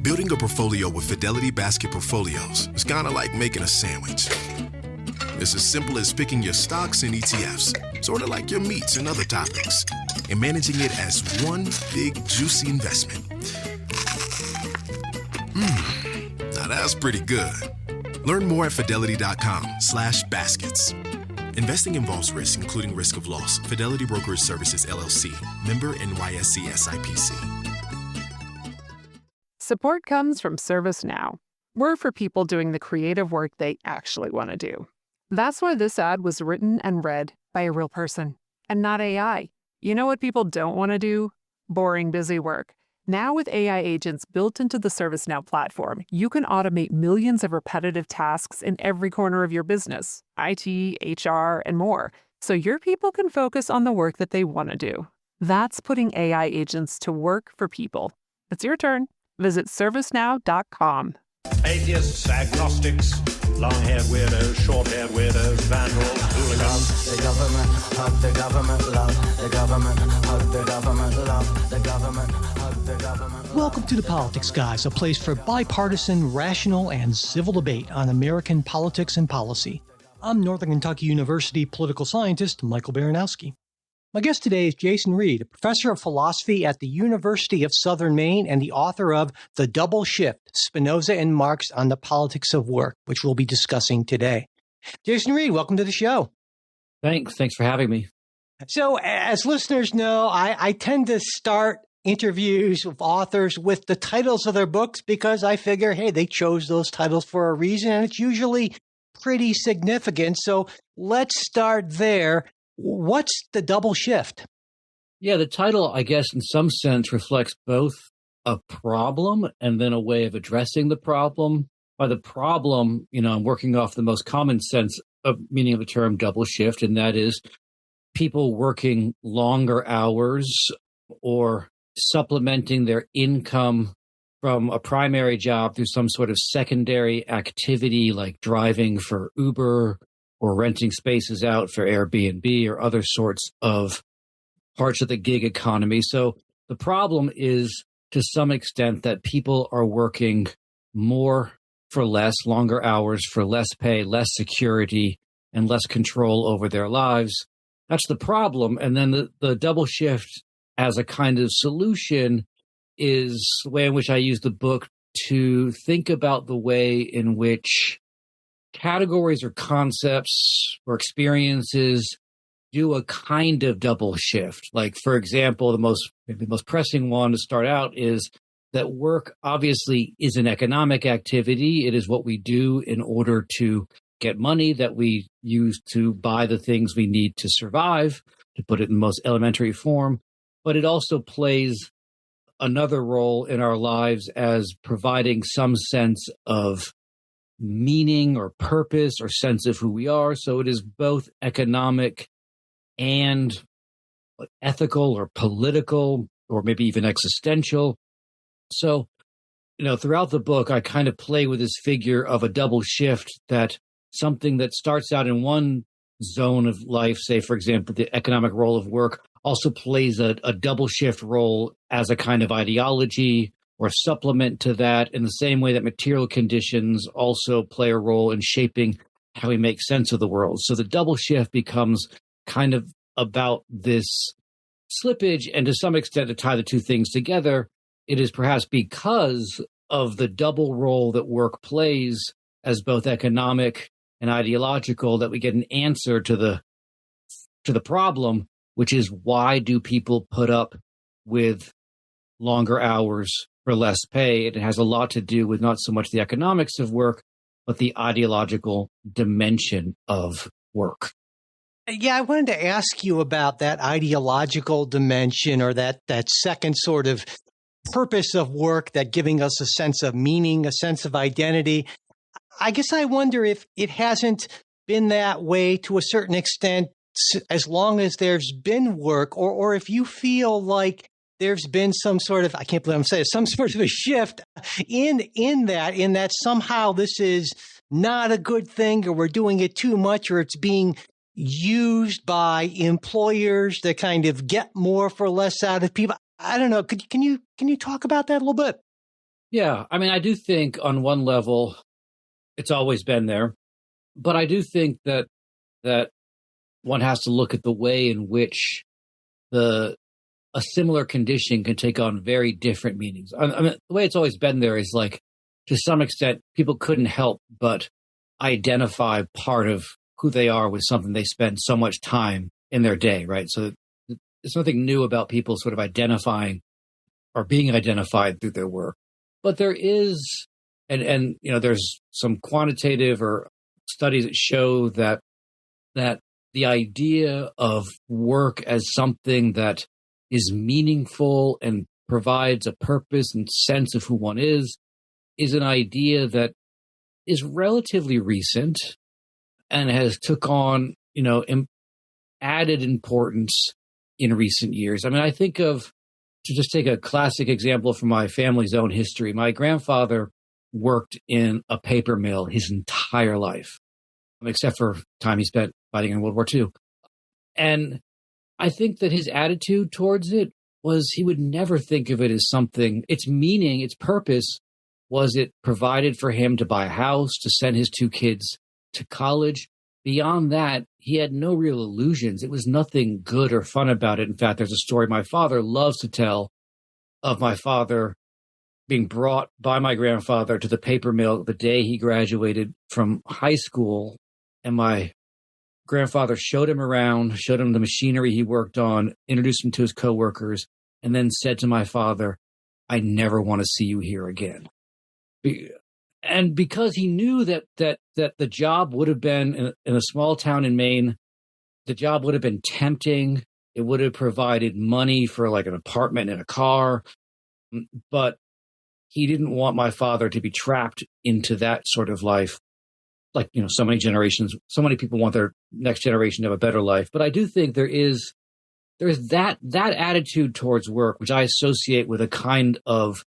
Building a portfolio with Fidelity Basket Portfolios is kind of like making a sandwich. It's as simple as picking your stocks and ETFs, sort of like your meats and other toppings, and managing it as one big, juicy investment. Now that's pretty good. Learn more at fidelity.com/baskets. Investing involves risk, including risk of loss. Fidelity Brokerage Services, LLC. Member NYSE SIPC. Support comes from ServiceNow. We're for people doing the creative work they actually want to do. That's why this ad was written and read by a real person and not AI. You know what people don't want to do? Boring, busy work. Now with AI agents built into the ServiceNow platform, you can automate millions of repetitive tasks in every corner of your business, IT, HR, and more, so your people can focus on the work that they want to do. That's putting AI agents to work for people. It's your turn. Visit servicenow.com. Atheists, agnostics, long-haired weirdos, short-haired weirdos, vandals, hooligans. The government, hug the government, love the government, hug the government, love the government, hug the government. Welcome to The Politics Guys, a place for bipartisan, rational, and civil debate on American politics and policy. I'm Northern Kentucky University political scientist Michael Baranowski. My guest today is Jason Reed, a professor of philosophy at the University of Southern Maine and the author of The Double Shift, Spinoza and Marx on the Politics of Work, which we'll be discussing today. Jason Reed, welcome to the show. Thanks for having me. So, as listeners know, I tend to start interviews with authors with the titles of their books because I figure, hey, they chose those titles for a reason, and it's usually pretty significant. So let's start there. What's The Double Shift? Yeah, the title, I guess, in some sense reflects both a problem and then a way of addressing the problem. By the problem, I'm working off the most common sense of meaning of the term double shift, and that is people working longer hours or supplementing their income from a primary job through some sort of secondary activity like driving for Uber or renting spaces out for Airbnb or other sorts of parts of the gig economy. So the problem is, to some extent, that people are working more for less, longer hours for less pay, less security, and less control over their lives. That's the problem. And then the double shift as a kind of solution is the way in which I use the book to think about the way in which categories or concepts or experiences do a kind of double shift. Like, for example, the most pressing one to start out is that work obviously is an economic activity. It is what we do in order to get money that we use to buy the things we need to survive, to put it in the most elementary form. But it also plays another role in our lives as providing some sense of meaning or purpose or sense of who we are. So it is both economic and ethical or political or maybe even existential. So, throughout the book, I kind of play with this figure of a double shift, that something that starts out in one zone of life, say, for example, the economic role of work, also plays a double shift role as a kind of ideology or supplement to that, in the same way that material conditions also play a role in shaping how we make sense of the world. So the double shift becomes kind of about this slippage, and to some extent, to tie the two things together, it is perhaps because of the double role that work plays as both economic and ideological that we get an answer to the problem, which is, why do people put up with longer hours for less pay? It has a lot to do with not so much the economics of work, but the ideological dimension of work. Yeah, I wanted to ask you about that ideological dimension, or that second sort of purpose of work, that giving us a sense of meaning, a sense of identity. I guess I wonder if it hasn't been that way to a certain extent as long as there's been work, or if you feel like there's been some sort of, I can't believe I'm saying, some sort of a shift in that somehow this is not a good thing, or we're doing it too much, or it's being used by employers to kind of get more for less out of people. I don't know. Can you talk about that a little bit? Yeah. I mean, I do think on one level, it's always been there, but I do think that one has to look at the way in which the a similar condition can take on very different meanings. I mean, the way it's always been there is like, to some extent, people couldn't help but identify part of who they are with something they spend so much time in their day, right? So there's nothing new about people sort of identifying or being identified through their work. But there is, and there's some quantitative or studies that show that the idea of work as something that is meaningful and provides a purpose and sense of who one is an idea that is relatively recent and has took on, added importance in recent years. I mean, I think of, to just take a classic example from my family's own history, my grandfather worked in a paper mill his entire life, except for time he spent fighting in World War II. And I think that his attitude towards it was he would never think of it as something, its meaning, its purpose was it provided for him to buy a house, to send his two kids to college. Beyond that, he had no real illusions. It was nothing good or fun about it. In fact, there's a story my father loves to tell of my father being brought by my grandfather to the paper mill the day he graduated from high school. And my grandfather showed him around, showed him the machinery he worked on, introduced him to his coworkers, and then said to my father, "I never want to see you here again." And because he knew that the job would have been in a small town in Maine, the job would have been tempting. It would have provided money for like an apartment and a car. But he didn't want my father to be trapped into that sort of life. Like, so many generations, so many people want their next generation to have a better life. But I do think there's that attitude towards work, which I associate with a kind of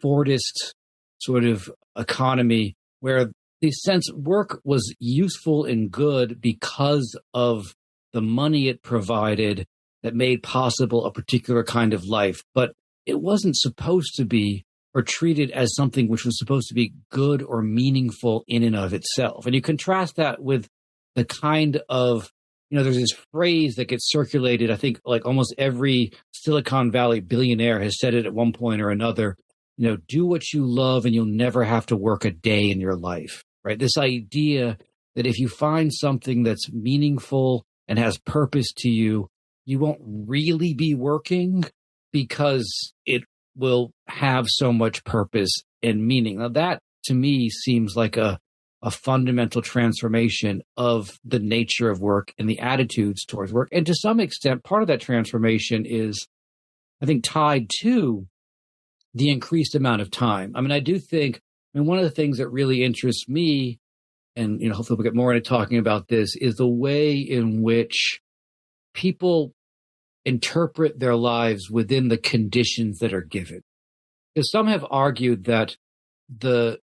Fordist sort of economy where the sense work was useful and good because of the money it provided that made possible a particular kind of life. But it wasn't supposed to be or treated as something which was supposed to be good or meaningful in and of itself. And you contrast that with the kind of, there's this phrase that gets circulated. I think like almost every Silicon Valley billionaire has said it at one point or another, do what you love and you'll never have to work a day in your life, right? This idea that if you find something that's meaningful and has purpose to you, you won't really be working because it will have so much purpose and meaning. Now that to me seems like a fundamental transformation of the nature of work and the attitudes towards work. And to some extent, part of that transformation is, I think, tied to the increased amount of time. I mean, I do think, one of the things that really interests me, and hopefully we'll get more into talking about this, is the way in which people interpret their lives within the conditions that are given. Because some have argued that the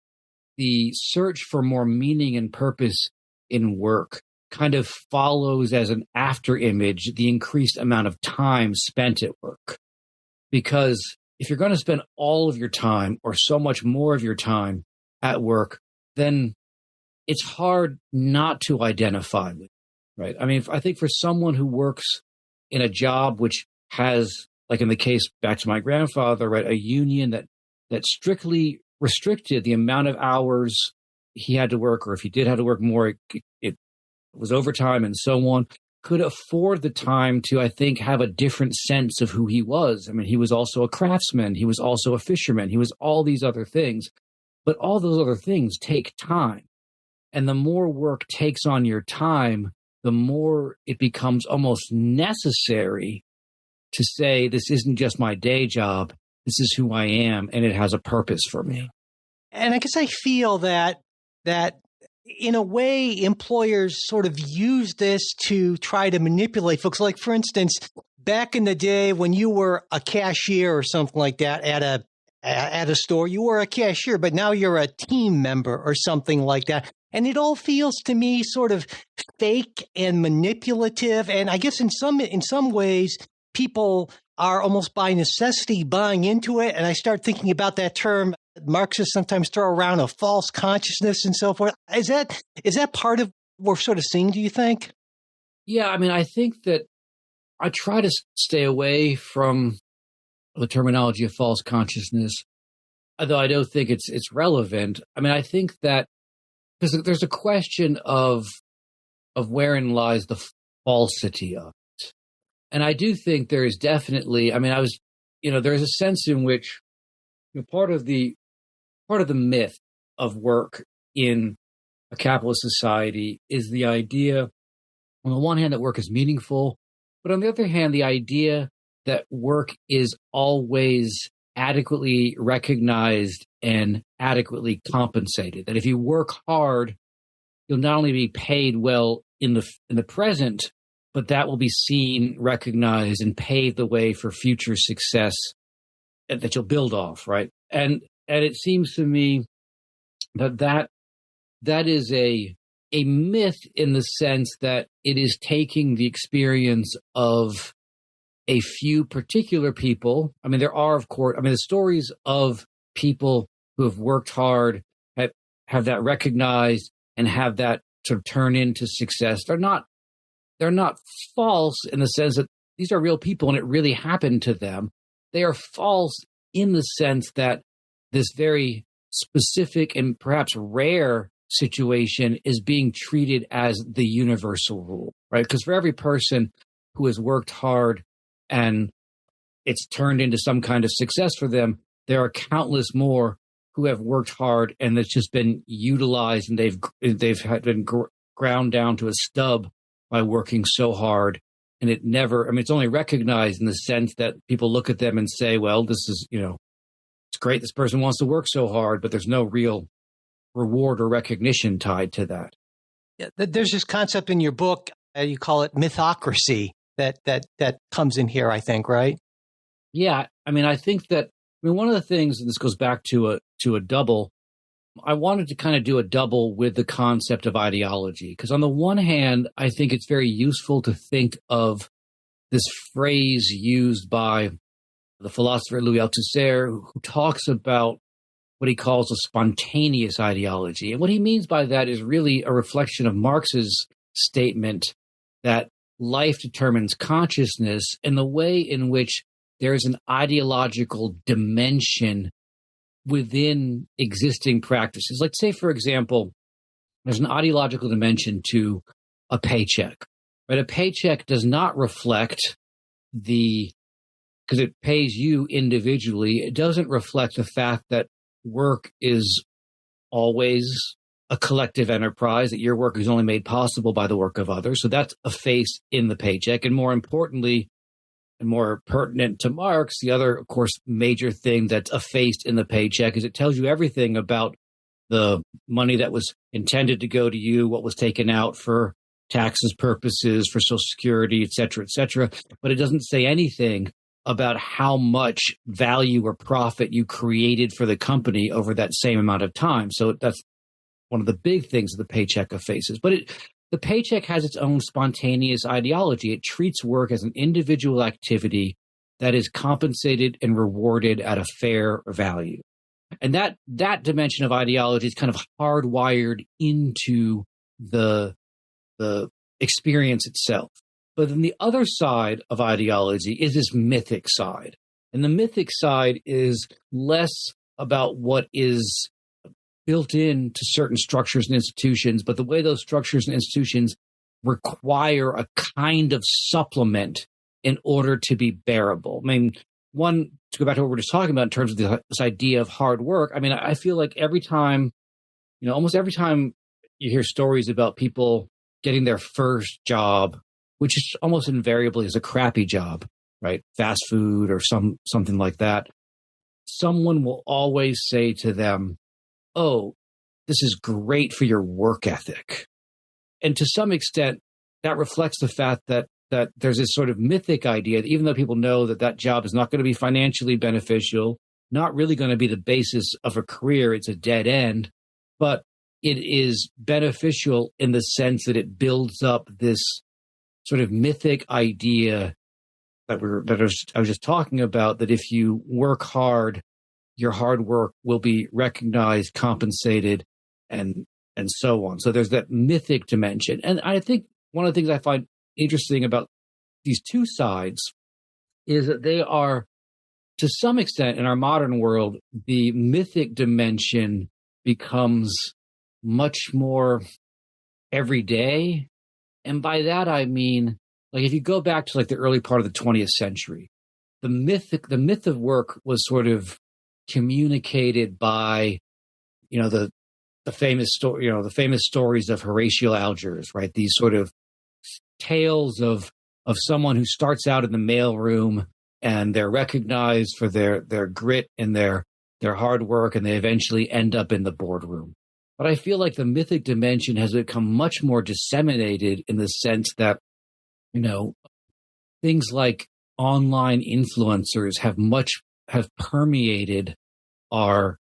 search for more meaning and purpose in work kind of follows as an after image the increased amount of time spent at work. Because if you're going to spend all of your time or so much more of your time at work, then it's hard not to identify with, right? I mean, I think for someone who works in a job which has, like in the case back to my grandfather, right, a union that strictly restricted the amount of hours he had to work, or if he did have to work more, it was overtime and so on, could afford the time to, I think, have a different sense of who he was. I mean, he was also a craftsman. He was also a fisherman. He was all these other things. But all those other things take time. And the more work takes on your time, the more it becomes almost necessary to say, this isn't just my day job. This is who I am, and it has a purpose for me. And I guess I feel that in a way, employers sort of use this to try to manipulate folks. Like, for instance, back in the day when you were a cashier or something like that at a store, you were a cashier, but now you're a team member or something like that. And it all feels to me sort of fake and manipulative. And I guess in some ways, people are almost by necessity buying into it. And I start thinking about that term Marxists sometimes throw around a false consciousness and so forth. Is that part of what we're sort of seeing, do you think? Yeah, I mean, I think that I try to stay away from the terminology of false consciousness, although I don't think it's relevant. I mean, I think that because there's a question of wherein lies the falsity of it. And I do think there is definitely, I mean, there's a sense in which part of the myth of work in a capitalist society is the idea, on the one hand, that work is meaningful, but on the other hand, the idea that work is always adequately recognized and adequately compensated. That if you work hard, you'll not only be paid well in the present, but that will be seen, recognized, and pave the way for future success that you'll build off, right? And it seems to me that is a myth in the sense that it is taking the experience of a few particular people. I mean, there are, of course, the stories of people who have worked hard, have that recognized, and have that sort of turn into success. They're not false in the sense that these are real people and it really happened to them. They are false in the sense that this very specific and perhaps rare situation is being treated as the universal rule, right? Because for every person who has worked hard and it's turned into some kind of success for them, there are countless more who have worked hard and it's just been utilized and they've been ground down to a stub by working so hard. And it never, I mean, it's only recognized in the sense that people look at them and say, well, this is, it's great. This person wants to work so hard, but there's no real reward or recognition tied to that. Yeah, there's this concept in your book, you call it mythocracy, that comes in here, I think, right? Yeah. I mean, I think that, one of the things, and this goes back to a double, I wanted to kind of do a double with the concept of ideology. Because on the one hand, I think it's very useful to think of this phrase used by the philosopher Louis Althusser, who talks about what he calls a spontaneous ideology. And what he means by that is really a reflection of Marx's statement that life determines consciousness, and the way in which there is an ideological dimension within existing practices. Like, say, for example, there's an ideological dimension to a paycheck, right? A paycheck does not reflect because it pays you individually, it doesn't reflect the fact that work is always a collective enterprise, that your work is only made possible by the work of others. So that's effaced in the paycheck. And more importantly, and more pertinent to Marx, the other, of course, major thing that's effaced in the paycheck is it tells you everything about the money that was intended to go to you, what was taken out for taxes purposes, for Social Security, et cetera, but it doesn't say anything about how much value or profit you created for the company over that same amount of time. So that's one of the big things that the paycheck effaces. But the paycheck has its own spontaneous ideology. It treats work as an individual activity that is compensated and rewarded at a fair value. And that dimension of ideology is kind of hardwired into the experience itself. But then the other side of ideology is this mythic side. And the mythic side is less about what is built into certain structures and institutions, but the way those structures and institutions require a kind of supplement in order to be bearable. I mean, one, to go back to what we're just talking about in terms of this idea of hard work, I mean, I feel like every time, almost every time you hear stories about people getting their first job, which is almost invariably is a crappy job, right? Fast food or something like that. Someone will always say to them, oh, this is great for your work ethic. And to some extent, that reflects the fact that there's this sort of mythic idea that even though people know that job is not going to be financially beneficial, not really going to be the basis of a career, it's a dead end, but it is beneficial in the sense that it builds up this sort of mythic idea that I was just talking about, that if you work hard, your hard work will be recognized, compensated, and so on. So there's that mythic dimension. And I think one of the things I find interesting about these two sides is that they are, to some extent in our modern world, the mythic dimension becomes much more everyday. And by that, I mean, like if you go back to like the early part of the 20th century, the myth of work was sort of communicated by, the famous story, the famous stories of Horatio Alger's, right? These sort of tales of someone who starts out in the mailroom and they're recognized for their grit and their hard work, and they eventually end up in the boardroom. But I feel like the mythic dimension has become much more disseminated in the sense that, things like online influencers have permeated our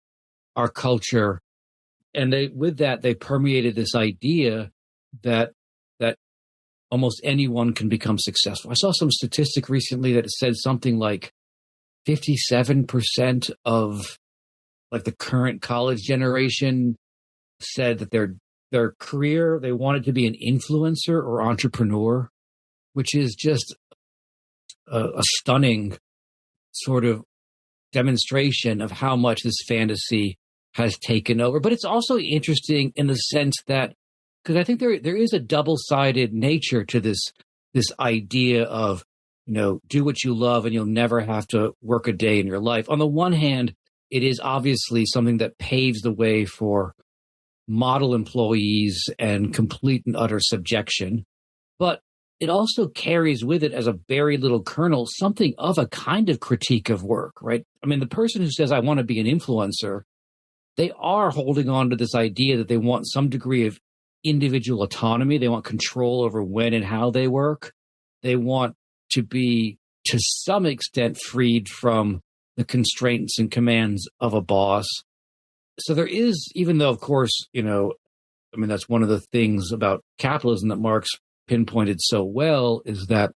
culture. And they permeated this idea that almost anyone can become successful. I saw some statistic recently that said something like 57% of like the current college generation said that their career, they wanted to be an influencer or entrepreneur, which is just a stunning sort of demonstration of how much this fantasy has taken over. But it's also interesting in the sense that, because I think there is a double-sided nature to this idea of, do what you love and you'll never have to work a day in your life. On the one hand, it is obviously something that paves the way for model employees and complete and utter subjection. But it also carries with it, as a very little kernel, something of a kind of critique of work, right? I mean, the person who says, I want to be an influencer, they are holding on to this idea that they want some degree of individual autonomy. They want control over when and how they work. They want to be, to some extent, freed from the constraints and commands of a boss. So there is, even though, of course, that's one of the things about capitalism that Marx pinpointed so well, is that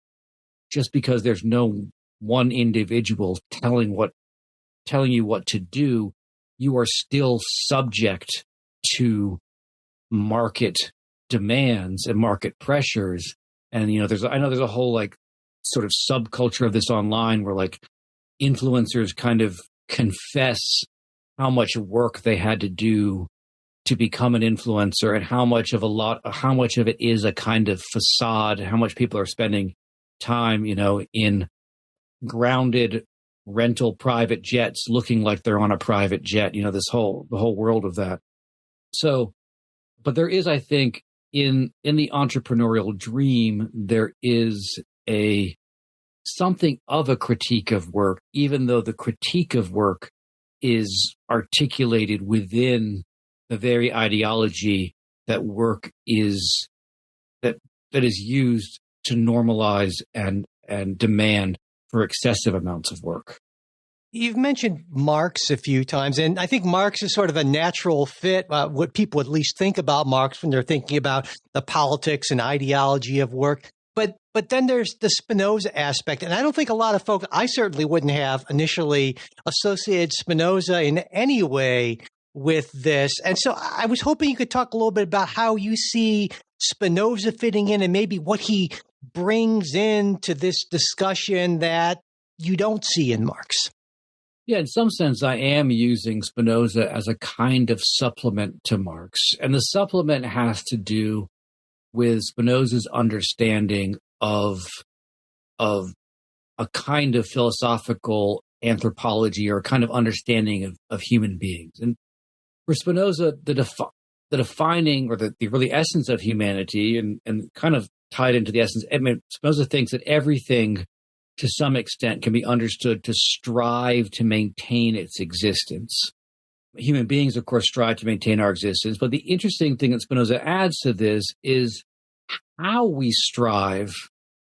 just because there's no one individual telling you what to do, you are still subject to market demands and market pressures. And I know there's a whole like sort of subculture of this online where like influencers kind of confess how much work they had to do to become an influencer, and how much of it is a kind of facade, how much people are spending time, in grounded rental private jets looking like they're on a private jet, the whole world of that. So, but there is, I think, in the entrepreneurial dream, there is something of a critique of work, even though the critique of work is articulated within the very ideology that work is that is used to normalize and demand for excessive amounts of work. You've mentioned Marx a few times, and I think Marx is sort of a natural fit, what people at least think about Marx when they're thinking about the politics and ideology of work. But then there's the Spinoza aspect, and I don't think a lot of folks, I certainly wouldn't have initially associated Spinoza in any way with this. And so I was hoping you could talk a little bit about how you see Spinoza fitting in, and maybe what he brings into this discussion that you don't see in Marx. Yeah, in some sense, I am using Spinoza as a kind of supplement to Marx. And the supplement has to do with Spinoza's understanding of a kind of philosophical anthropology, or a kind of understanding of human beings. And for Spinoza, the defining, or the really essence of humanity, and kind of tied into the essence, Spinoza thinks that everything, to some extent, can be understood to strive to maintain its existence. Human beings, of course, strive to maintain our existence. But the interesting thing that Spinoza adds to this is how we strive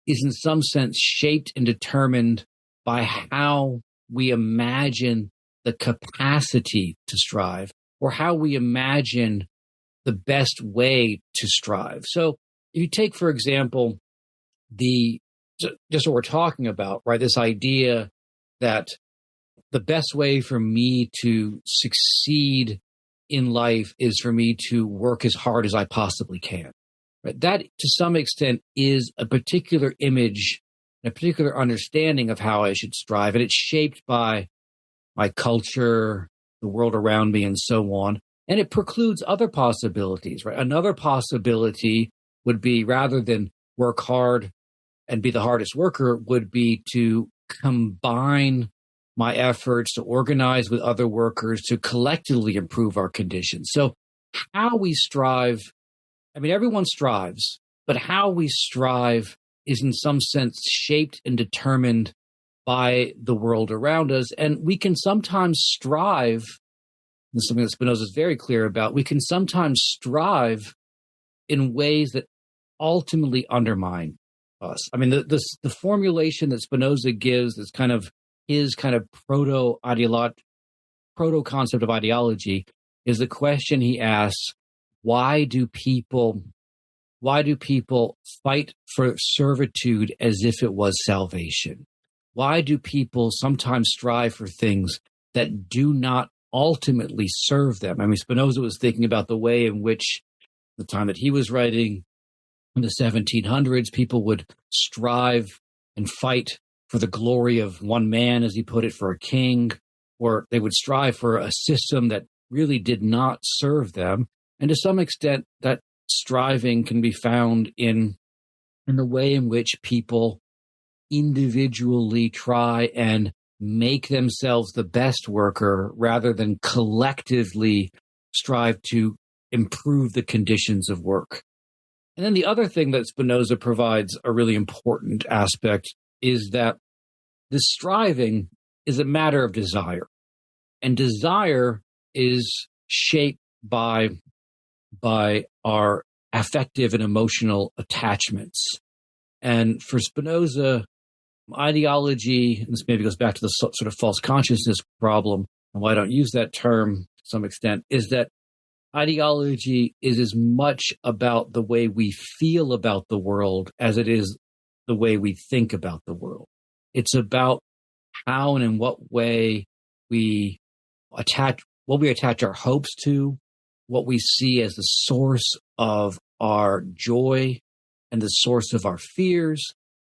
is in some sense shaped and determined by how we imagine the capacity to strive, or how we imagine the best way to strive. So if you take, for example, just what we're talking about, right? This idea that the best way for me to succeed in life is for me to work as hard as I possibly can. Right? That, to some extent, is a particular image, a particular understanding of how I should strive. And it's shaped by my culture, the world around me, and so on. And it precludes other possibilities, right? Another possibility would be, rather than work hard and be the hardest worker, would be to combine my efforts to organize with other workers to collectively improve our conditions. So how we strive, I mean, everyone strives, but how we strive is in some sense shaped and determined by the world around us. And we can sometimes strive, this is something that Spinoza is very clear about, we can sometimes strive in ways that ultimately undermine us. I mean, the formulation that Spinoza gives is kind of his kind of proto concept of ideology, is the question he asks: why do people fight for servitude as if it was salvation? Why do people sometimes strive for things that do not ultimately serve them? I mean, Spinoza was thinking about the way in which, the time that he was writing in the 1700s, people would strive and fight for the glory of one man, as he put it, for a king, or they would strive for a system that really did not serve them. And to some extent, that striving can be found in the way in which people individually try and make themselves the best worker rather than collectively strive to improve the conditions of work. And then the other thing that Spinoza provides, a really important aspect, is that this striving is a matter of desire. And desire is shaped by our affective and emotional attachments. And for Spinoza, ideology, and this maybe goes back to the sort of false consciousness problem, and why I don't use that term to some extent, is that ideology is as much about the way we feel about the world as it is the way we think about the world. It's about how and in what way we attach our hopes to, what we see as the source of our joy and the source of our fears.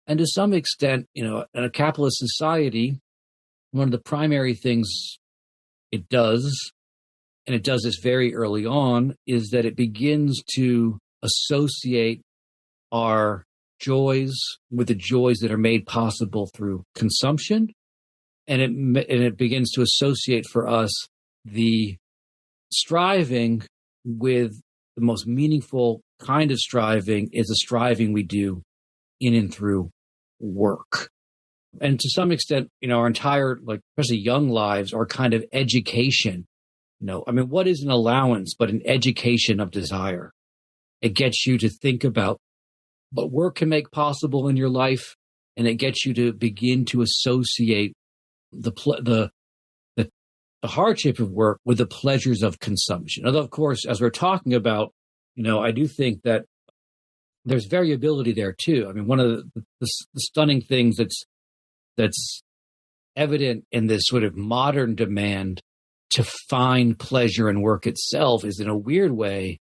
And to some extent, in a capitalist society, one of the primary things it does, and it does this very early on, is that it begins to associate our joys with the joys that are made possible through consumption. And it begins to associate for us the striving with the most meaningful kind of striving is the striving we do in and through work. And to some extent, our entire, especially young lives, are kind of education. What is an allowance but an education of desire? It gets you to think about what work can make possible in your life, and it gets you to begin to associate the hardship of work with the pleasures of consumption. Although, of course, as we're talking about, I do think that there's variability there too. I mean, one of the stunning things that's evident in this sort of modern demand to find pleasure in work itself is, in a weird way,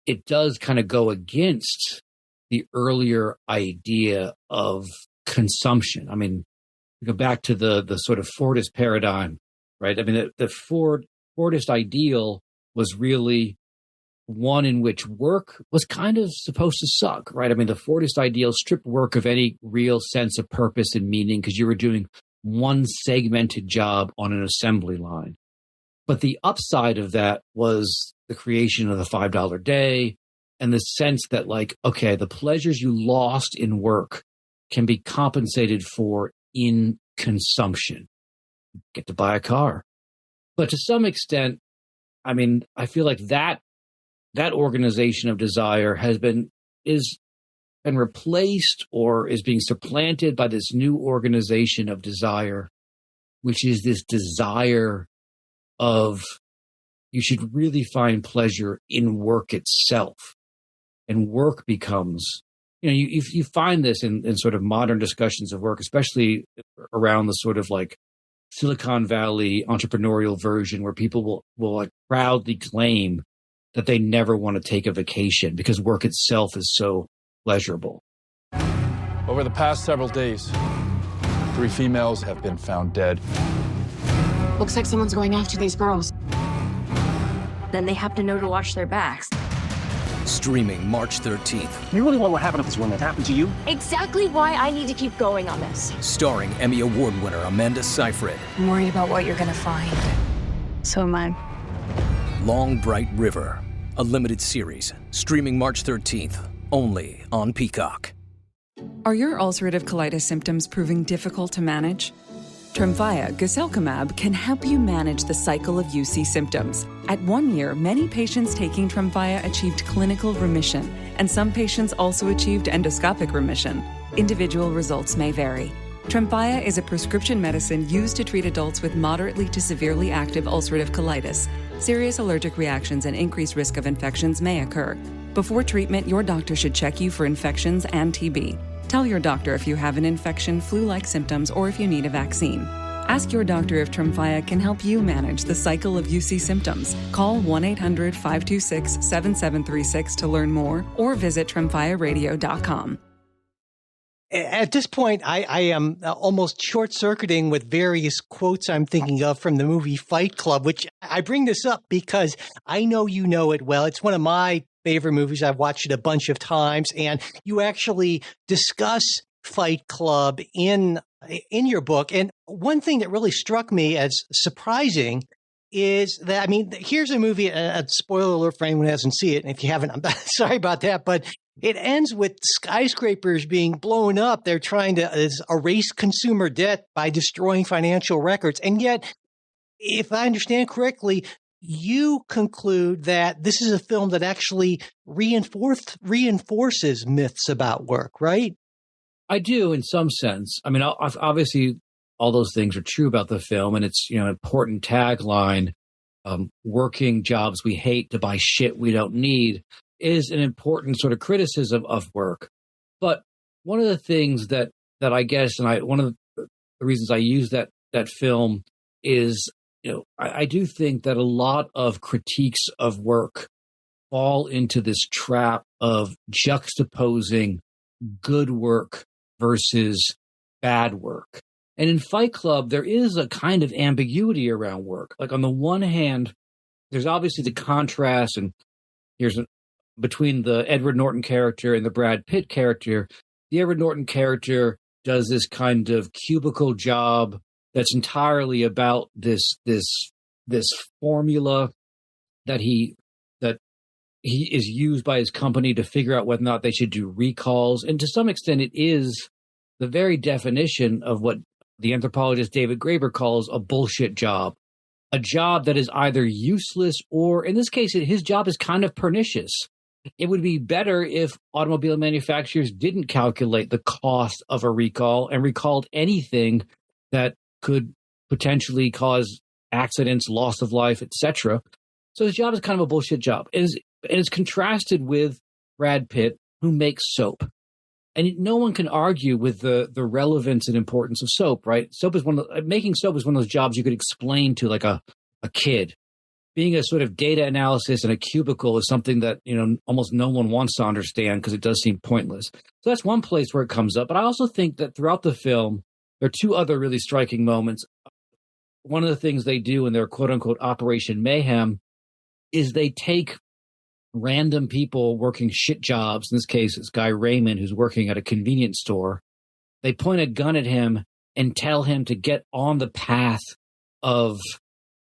it does kind of go against the earlier idea of consumption. I mean, go back to the sort of Fordist paradigm, right? I mean, the Fordist ideal was really one in which work was kind of supposed to suck, right? I mean, the Fordist ideal stripped work of any real sense of purpose and meaning because you were doing one segmented job on an assembly line. But the upside of that was the creation of the $5 day and the sense that, the pleasures you lost in work can be compensated for in consumption. Get to buy a car. But to some extent, I mean, I feel like that organization of desire is been replaced or is being supplanted by this new organization of desire, which is this desire of you should really find pleasure in work itself. And work becomes, you find this in sort of modern discussions of work, especially around the sort of Silicon Valley entrepreneurial version where people will like proudly claim that they never want to take a vacation because work itself is so pleasurable. Over the past several days, 3 females have been found dead. Looks like someone's going after these girls. Then they have to know to watch their backs. Streaming March 13th. You really want what happened to this woman to happen to you? Exactly why I need to keep going on this. Starring Emmy Award winner Amanda Seyfried. I'm worried about what you're gonna find. So am I. Long Bright River. A limited series. Streaming March 13th. Only on Peacock. Are your ulcerative colitis symptoms proving difficult to manage? Tremfya guselkumab can help you manage the cycle of UC symptoms. At 1 year, many patients taking Tremfya achieved clinical remission, and some patients also achieved endoscopic remission. Individual results may vary. Tremfya is a prescription medicine used to treat adults with moderately to severely active ulcerative colitis. Serious allergic reactions and increased risk of infections may occur. Before treatment, your doctor should check you for infections and TB. Tell your doctor if you have an infection, flu-like symptoms, or if you need a vaccine. Ask your doctor if Tremfya can help you manage the cycle of UC symptoms. Call 1-800-526-7736 to learn more or visit tremfyaradio.com. At this point, I am almost short-circuiting with various quotes I'm thinking of from the movie Fight Club, which I bring this up because I know you know it well. It's one of my favorite movies. I've watched it a bunch of times, and you actually discuss Fight Club in your book. And one thing that really struck me as surprising is that, I mean, here's a movie, a spoiler alert for anyone who hasn't seen it. And if you haven't, I'm sorry about that, but it ends with skyscrapers being blown up. They're trying to erase consumer debt by destroying financial records. And yet, if I understand correctly, you conclude that this is a film that actually reinforces myths about work, right? I do, in some sense. I mean, obviously, all those things are true about the film, and it's, an important tagline. Working jobs we hate to buy shit we don't need is an important sort of criticism of work. But one of the things that I guess, and one of the reasons I use that film is, I do think that a lot of critiques of work fall into this trap of juxtaposing good work versus bad work. And in Fight Club, there is a kind of ambiguity around work. Like, on the one hand, there's obviously the contrast, and between the Edward Norton character and the Brad Pitt character. The Edward Norton character does this kind of cubicle job that's entirely about this formula that he is used by his company to figure out whether or not they should do recalls. And to some extent, it is the very definition of what the anthropologist David Graeber calls a bullshit job, a job that is either useless or, in this case, his job is kind of pernicious. It would be better if automobile manufacturers didn't calculate the cost of a recall and recalled anything that could potentially cause accidents, loss of life, etc. So his job is kind of a bullshit job. And it's contrasted with Brad Pitt, who makes soap. And no one can argue with the relevance and importance of soap, right? Making soap is one of those jobs you could explain to like a kid. Being a sort of data analysis in a cubicle is something that, almost no one wants to understand because it does seem pointless. So that's one place where it comes up. But I also think that throughout the film, there are two other really striking moments. One of the things they do in their quote-unquote Operation Mayhem is they take random people working shit jobs. In this case, it's Guy Raymond, who's working at a convenience store. They point a gun at him and tell him to get on the path of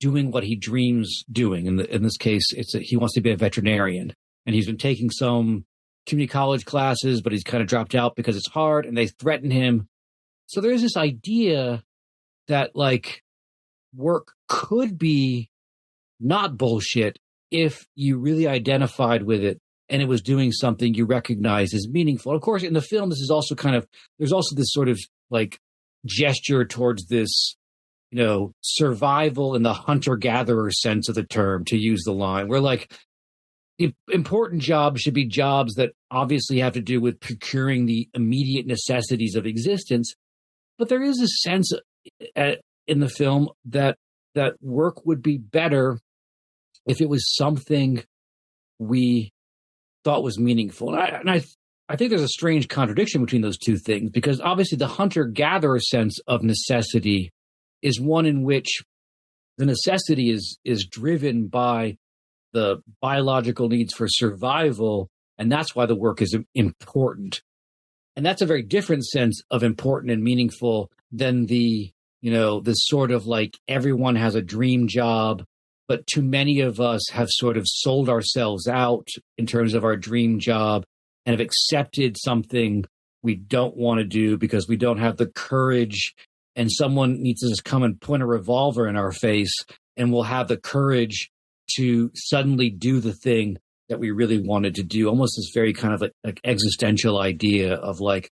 doing what he dreams doing. In this case, he wants to be a veterinarian. And he's been taking some community college classes, but he's kind of dropped out because it's hard, and they threaten him. So there's this idea that, like, work could be not bullshit if you really identified with it and it was doing something you recognize as meaningful. Of course, in the film, this is also there's also this sort of like gesture towards this, survival in the hunter-gatherer sense of the term, to use the line, where like the important jobs should be jobs that obviously have to do with procuring the immediate necessities of existence. But there is a sense in the film that work would be better if it was something we thought was meaningful. And I think there's a strange contradiction between those two things, because obviously the hunter-gatherer sense of necessity is one in which the necessity is driven by the biological needs for survival, and that's why the work is important. And that's a very different sense of important and meaningful than the, this sort of like everyone has a dream job, but too many of us have sort of sold ourselves out in terms of our dream job and have accepted something we don't want to do because we don't have the courage, and someone needs to just come and point a revolver in our face, and we'll have the courage to suddenly do the thing that we really wanted to do. Almost this very kind of like existential idea of like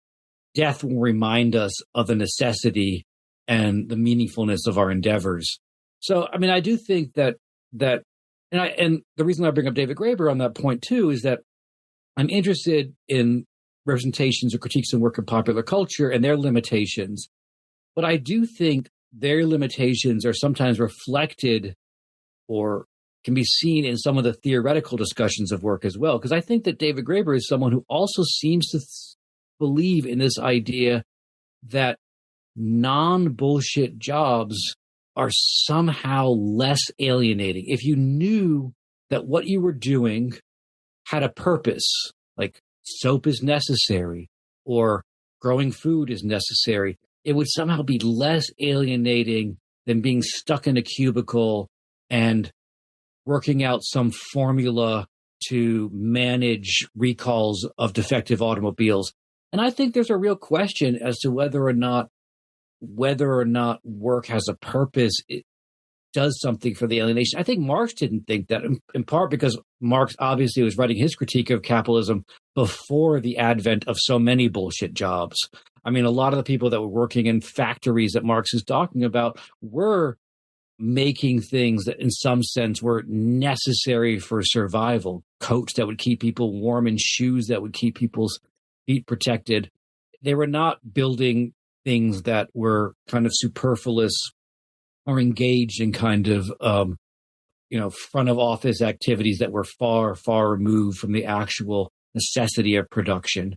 death will remind us of the necessity and the meaningfulness of our endeavors. So, I mean, I do think that and the reason I bring up David Graeber on that point too is that I'm interested in representations or critiques of work in popular culture and their limitations. But I do think their limitations are sometimes reflected or can be seen in some of the theoretical discussions of work as well. Because I think that David Graeber is someone who also seems to believe in this idea that non-bullshit jobs are somehow less alienating. If you knew that what you were doing had a purpose, like soap is necessary or growing food is necessary, it would somehow be less alienating than being stuck in a cubicle and working out some formula to manage recalls of defective automobiles. And I think there's a real question as to whether or not work has a purpose. It does something for the alienation. I think Marx didn't think that, in part because Marx obviously was writing his critique of capitalism before the advent of so many bullshit jobs. I mean, a lot of the people that were working in factories that Marx is talking about were making things that in some sense were necessary for survival. Coats that would keep people warm and shoes that would keep people's feet protected. They were not building things that were kind of superfluous or engaged in kind of, front of office activities that were far, far removed from the actual necessity of production.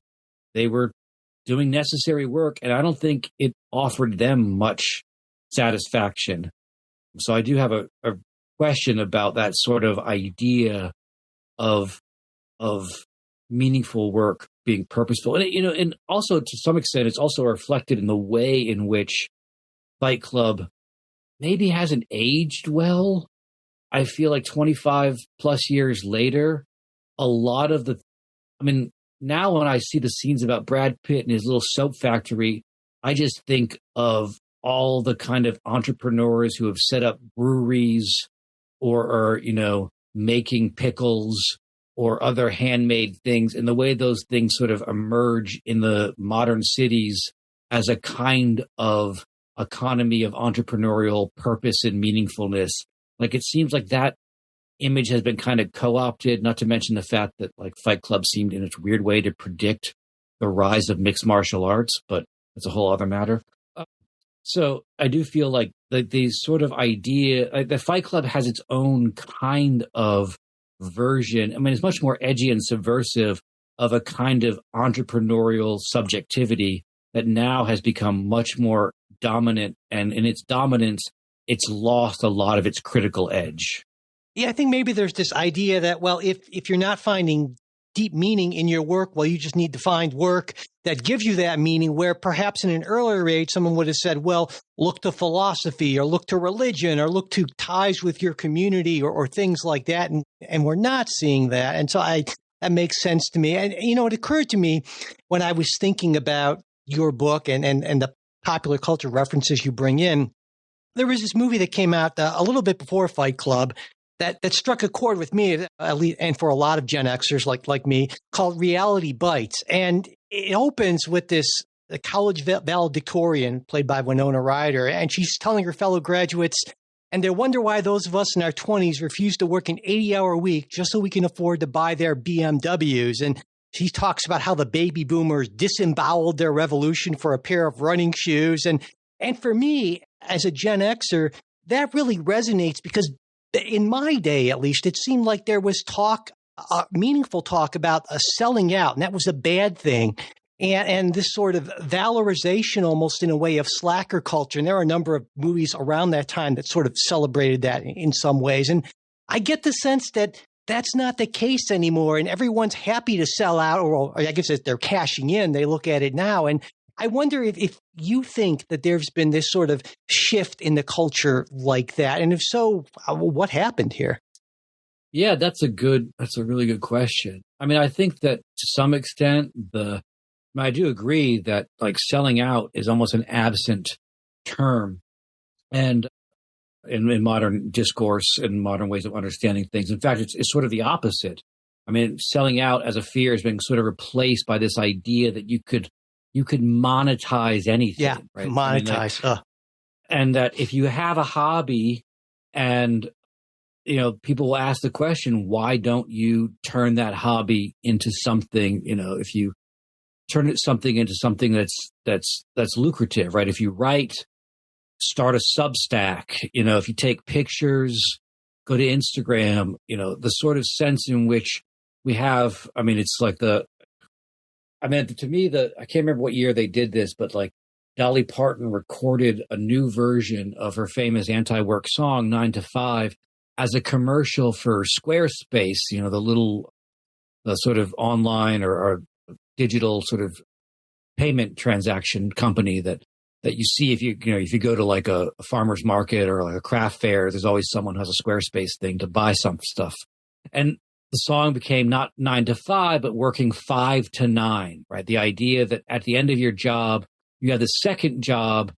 They were doing necessary work, and I don't think it offered them much satisfaction. So I do have a question about that sort of idea of meaningful work being purposeful. And, and also to some extent, it's also reflected in the way in which Fight Club maybe hasn't aged well. I feel like 25 plus years later, a lot of now when I see the scenes about Brad Pitt and his little soap factory, I just think of all the kind of entrepreneurs who have set up breweries or are, making pickles or other handmade things, and the way those things sort of emerge in the modern cities as a kind of economy of entrepreneurial purpose and meaningfulness. Like, it seems like that image has been kind of co-opted, not to mention the fact that like Fight Club seemed in its weird way to predict the rise of mixed martial arts, but that's a whole other matter. So I do feel like the sort of idea, like the Fight Club has its own kind of version. I mean, it's much more edgy and subversive of a kind of entrepreneurial subjectivity that now has become much more dominant. And in its dominance, it's lost a lot of its critical edge. Yeah, I think maybe there's this idea that, well, if you're not finding deep meaning in your work, well, you just need to find work that gives you that meaning, where perhaps in an earlier age, someone would have said, well, look to philosophy or look to religion or look to ties with your community or things like that. And we're not seeing that. And so that makes sense to me. And, it occurred to me when I was thinking about your book and the popular culture references you bring in, there was this movie that came out a little bit before Fight Club that struck a chord with me, at least, and for a lot of Gen Xers like me, called Reality Bites. And it opens with this college valedictorian played by Winona Ryder, and she's telling her fellow graduates, and they wonder why those of us in our 20s refuse to work an 80-hour week just so we can afford to buy their BMWs. And she talks about how the baby boomers disemboweled their revolution for a pair of running shoes. And for me, as a Gen Xer, that really resonates because in my day, at least, it seemed like there was talk, meaningful talk about selling out, and that was a bad thing. And this sort of valorization almost in a way of slacker culture. And there are a number of movies around that time that sort of celebrated that in some ways. And I get the sense that that's not the case anymore. And everyone's happy to sell out, or I guess if they're cashing in, they look at it now. And I wonder if you think that there's been this sort of shift in the culture like that. And if so, what happened here? Yeah, that's a really good question. I mean, I think that to some extent, I do agree that like selling out is almost an absent term. And in modern discourse and modern ways of understanding things. In fact, it's sort of the opposite. I mean, selling out as a fear has been sort of replaced by this idea that you could monetize anything. Yeah, right? monetize. I mean, and that if you have a hobby and, people will ask the question, why don't you turn that hobby into something, if you turn something into something that's lucrative, right? If you start a Substack, if you take pictures, go to Instagram, the sort of sense in which we have, I mean, it's like to me, I can't remember what year they did this, but like Dolly Parton recorded a new version of her famous anti-work song, 9 to 5, as a commercial for Squarespace, the sort of online or digital sort of payment transaction company that you see if you go to like a farmer's market or like a craft fair, there's always someone who has a Squarespace thing to buy some stuff. And the song became not 9 to 5, but working 5 to 9, right? The idea that at the end of your job, you have the second job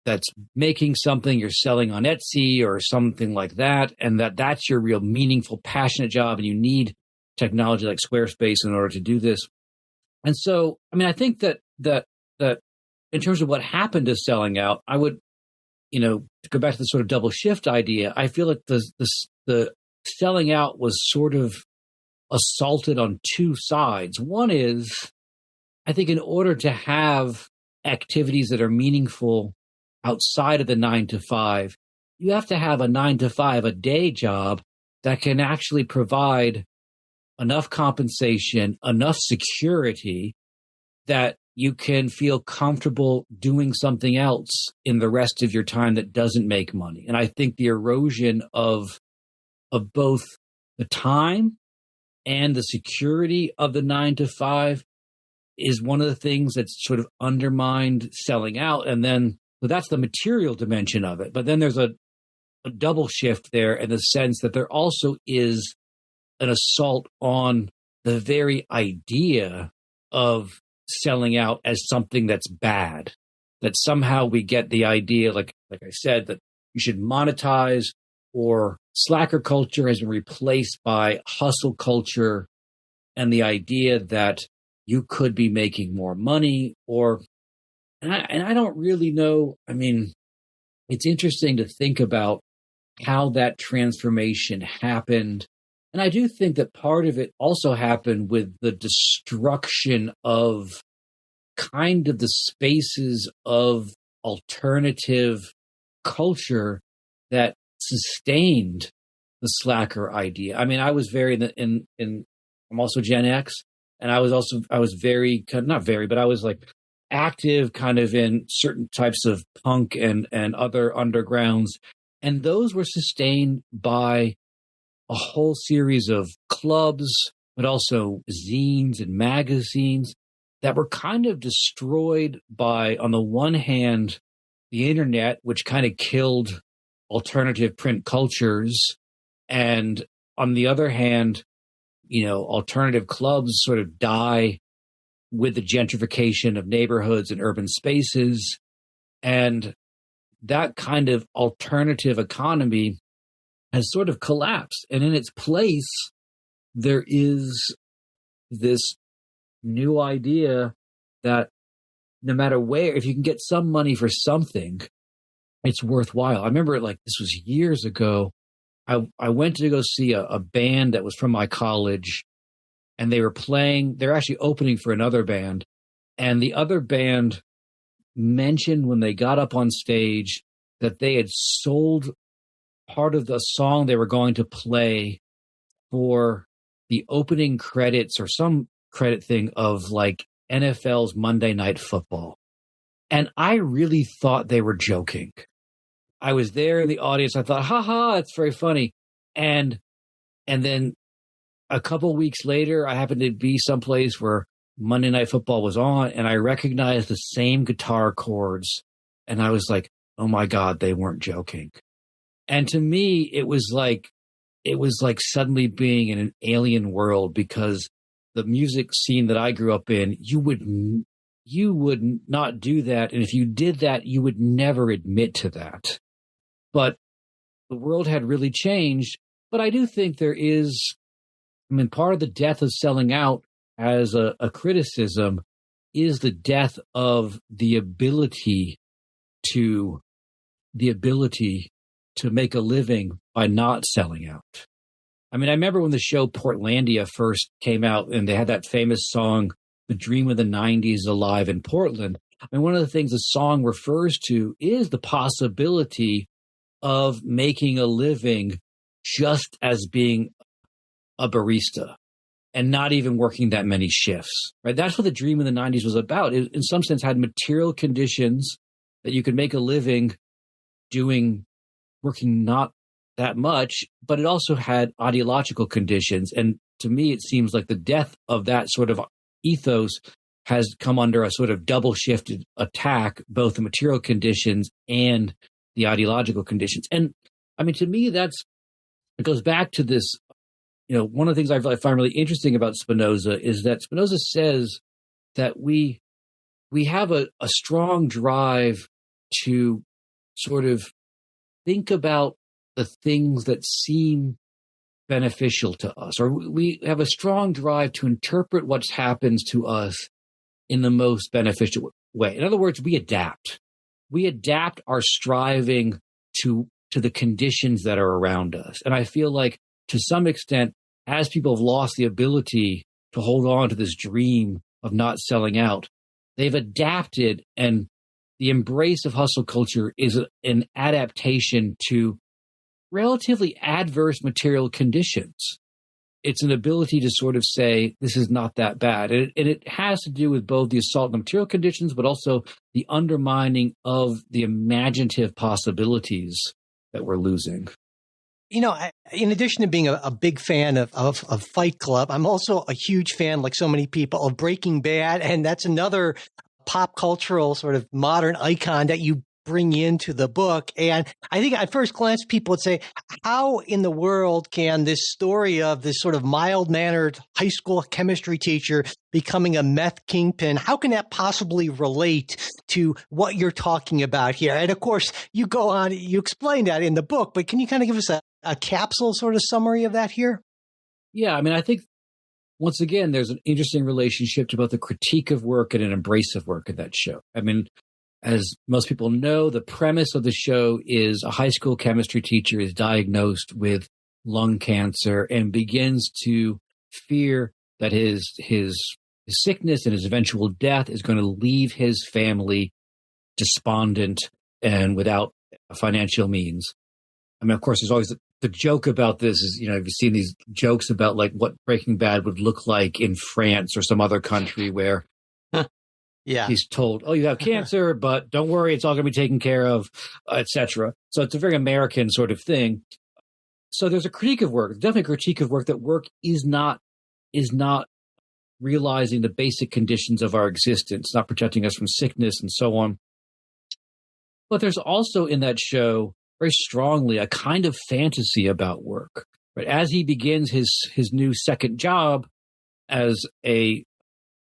that's making something you're selling on Etsy or something like that. And that's your real meaningful, passionate job. And you need technology like Squarespace in order to do this. And so, I mean, I think that in terms of what happened to selling out, I would, to go back to the sort of double shift idea, I feel like the selling out was sort of assaulted on two sides. One is, I think in order to have activities that are meaningful outside of the 9 to 5, you have to have a 9 to 5, a day job that can actually provide enough compensation, enough security that you can feel comfortable doing something else in the rest of your time that doesn't make money. And I think the erosion of both the time and the security of the 9 to 5 is one of the things that's sort of undermined selling out. And then, so that's the material dimension of it. But then there's a double shift there in the sense that there also is an assault on the very idea of selling out as something that's bad, that somehow we get the idea, like I said, that you should monetize, or slacker culture has been replaced by hustle culture and the idea that you could be making more money, and I don't really know. I mean, it's interesting to think about how that transformation happened. And I do think that part of it also happened with the destruction of kind of the spaces of alternative culture that sustained the slacker idea. I mean, I was very I'm also Gen X, and I was very, not very, but I was like active kind of in certain types of punk and other undergrounds. And those were sustained by a whole series of clubs, but also zines and magazines that were kind of destroyed by, on the one hand, the internet, which kind of killed alternative print cultures. And on the other hand, alternative clubs sort of die with the gentrification of neighborhoods and urban spaces. And that kind of alternative economy has sort of collapsed. And in its place, there is this new idea that no matter where, if you can get some money for something, it's worthwhile. I remember, like, this was years ago. I went to go see a band that was from my college, and they're actually opening for another band. And the other band mentioned when they got up on stage that they had sold part of the song they were going to play for the opening credits or some credit thing of like NFL's Monday Night Football. And I really thought they were joking. I was there in the audience. I thought, haha, it's very funny. And then a couple weeks later, I happened to be someplace where Monday Night Football was on, and I recognized the same guitar chords. And I was like, oh my God, they weren't joking. And to me, it was like suddenly being in an alien world, because the music scene that I grew up in, you would not do that. And if you did that, you would never admit to that. But the world had really changed. But I do think there is, part of the death of selling out as a criticism is the death of the ability to make a living by not selling out. I remember when the show Portlandia first came out and they had that famous song, The Dream of the 90s Alive in Portland. One of the things the song refers to is the possibility of making a living just as being a barista and not even working that many shifts, right? That's what The Dream of the 90s was about. It, in some sense, had material conditions that you could make a living working not that much, but it also had ideological conditions. And to me, it seems like the death of that sort of ethos has come under a sort of double shifted attack, both the material conditions and the ideological conditions. And to me, it goes back to this, one of the things I find really interesting about Spinoza is that Spinoza says that we have a strong drive to sort of think about the things that seem beneficial to us, or we have a strong drive to interpret what happens to us in the most beneficial way. In other words, we adapt. We adapt our striving to the conditions that are around us. And I feel like to some extent, as people have lost the ability to hold on to this dream of not selling out, they've adapted, and the embrace of hustle culture is an adaptation to relatively adverse material conditions. It's an ability to sort of say, this is not that bad. And it has to do with both the assault on the material conditions, but also the undermining of the imaginative possibilities that we're losing. In addition to being a big fan of Fight Club, I'm also a huge fan, like so many people, of Breaking Bad. And that's another pop cultural sort of modern icon that you bring into the book. And I think at first glance, people would say, how in the world can this story of this sort of mild-mannered high school chemistry teacher becoming a meth kingpin, how can that possibly relate to what you're talking about here? And of course, you go on, you explain that in the book, but can you kind of give us a capsule sort of summary of that here? Yeah, I think, once again, there's an interesting relationship to both the critique of work and an embrace of work in that show. As most people know, the premise of the show is a high school chemistry teacher is diagnosed with lung cancer and begins to fear that his sickness and his eventual death is going to leave his family despondent and without financial means. Of course, there's always the joke about this is, have you seen these jokes about like what Breaking Bad would look like in France or some other country where yeah, he's told, oh, you have cancer, but don't worry, it's all going to be taken care of, etc. So it's a very American sort of thing. So there's a critique of work, definitely a critique of work, that work is not realizing the basic conditions of our existence, not protecting us from sickness and so on. But there's also in that show very strongly a kind of fantasy about work. Right? As he begins his new second job as a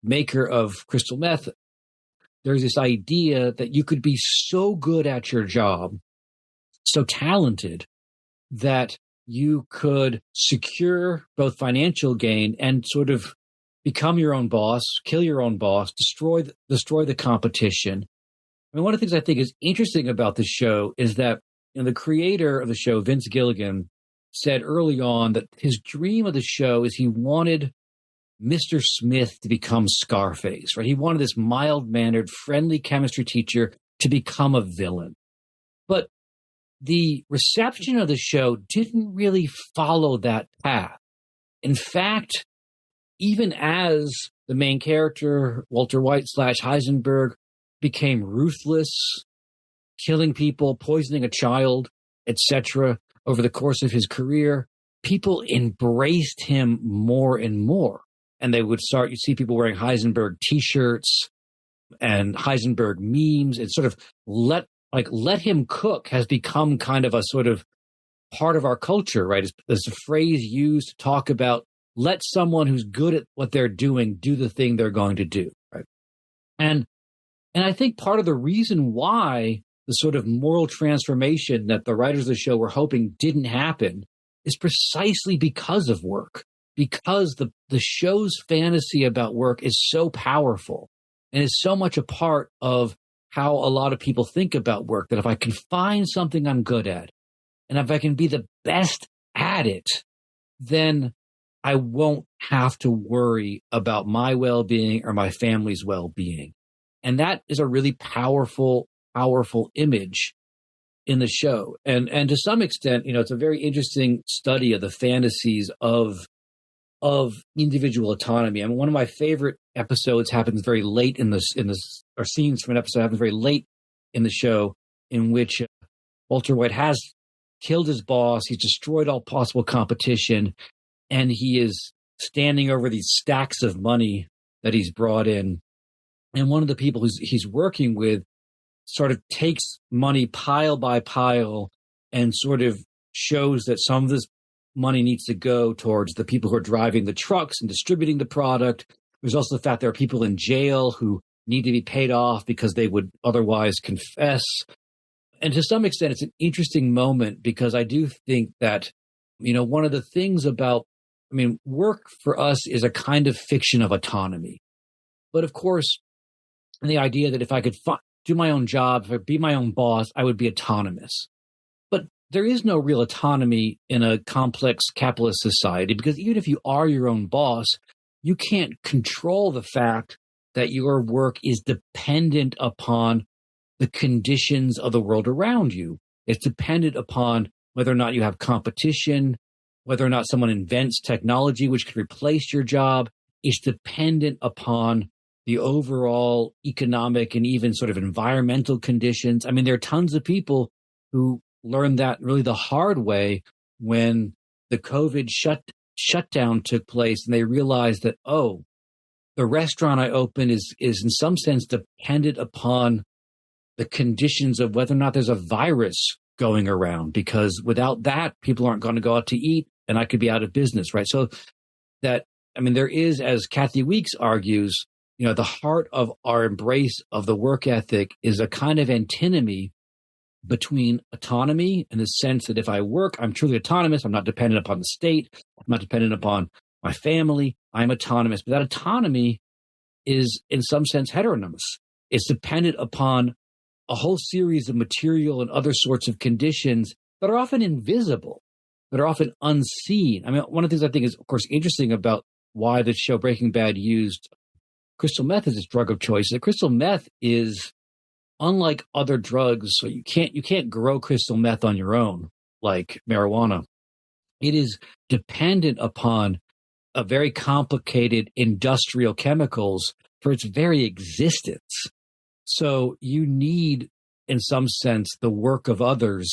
maker of crystal meth, there's this idea that you could be so good at your job, so talented, that you could secure both financial gain and sort of become your own boss, kill your own boss, destroy the competition. One of the things I think is interesting about the show is that the creator of the show, Vince Gilligan, said early on that his dream of the show is he wanted Mr. Smith to become Scarface, right? He wanted this mild-mannered, friendly chemistry teacher to become a villain. But the reception of the show didn't really follow that path. In fact, even as the main character, Walter White / Heisenberg, became ruthless, killing people, poisoning a child, etc., over the course of his career, people embraced him more and more. And they would start, you see people wearing Heisenberg T-shirts and Heisenberg memes, and sort of let him cook has become kind of a sort of part of our culture, right? There's a phrase used to talk about let someone who's good at what they're doing do the thing they're going to do, right? And I think part of the reason why the sort of moral transformation that the writers of the show were hoping didn't happen is precisely because of work, because the show's fantasy about work is so powerful and is so much a part of how a lot of people think about work, that if I can find something I'm good at, and if I can be the best at it, then I won't have to worry about my well-being or my family's well-being. And that is a really powerful image in the show. And to some extent, it's a very interesting study of the fantasies of individual autonomy. I mean, one of my favorite episodes happens very late in this, or scenes from an episode happens very late in the show, in which Walter White has killed his boss. He's destroyed all possible competition, and he is standing over these stacks of money that he's brought in. And one of the people he's working with sort of takes money pile by pile and sort of shows that some of this money needs to go towards the people who are driving the trucks and distributing the product. There's also the fact there are people in jail who need to be paid off because they would otherwise confess. And to some extent, it's an interesting moment, because I do think that, one of the things about, work for us is a kind of fiction of autonomy. But of course, the idea that if I could do my own job, if I be my own boss, I would be autonomous. But there is no real autonomy in a complex capitalist society, because even if you are your own boss, you can't control the fact that your work is dependent upon the conditions of the world around you. It's dependent upon whether or not you have competition, whether or not someone invents technology which could replace your job. It's dependent upon the overall economic and even sort of environmental conditions. I mean, there are tons of people who learned that really the hard way when the COVID shutdown took place, and they realized that, the restaurant I open is in some sense dependent upon the conditions of whether or not there's a virus going around, because without that, people aren't going to go out to eat, and I could be out of business, right? So that, there is, as Kathy Weeks argues, the heart of our embrace of the work ethic is a kind of antinomy between autonomy, in the sense that if I work, I'm truly autonomous. I'm not dependent upon the state. I'm not dependent upon my family. I'm autonomous. But that autonomy is, in some sense, heteronomous. It's dependent upon a whole series of material and other sorts of conditions that are often invisible, that are often unseen. One of the things I think is, of course, interesting about why the show Breaking Bad used crystal meth as its drug of choice. The crystal meth is unlike other drugs. So you can't grow crystal meth on your own like marijuana. It is dependent upon a very complicated industrial chemicals for its very existence. So you need, in some sense, the work of others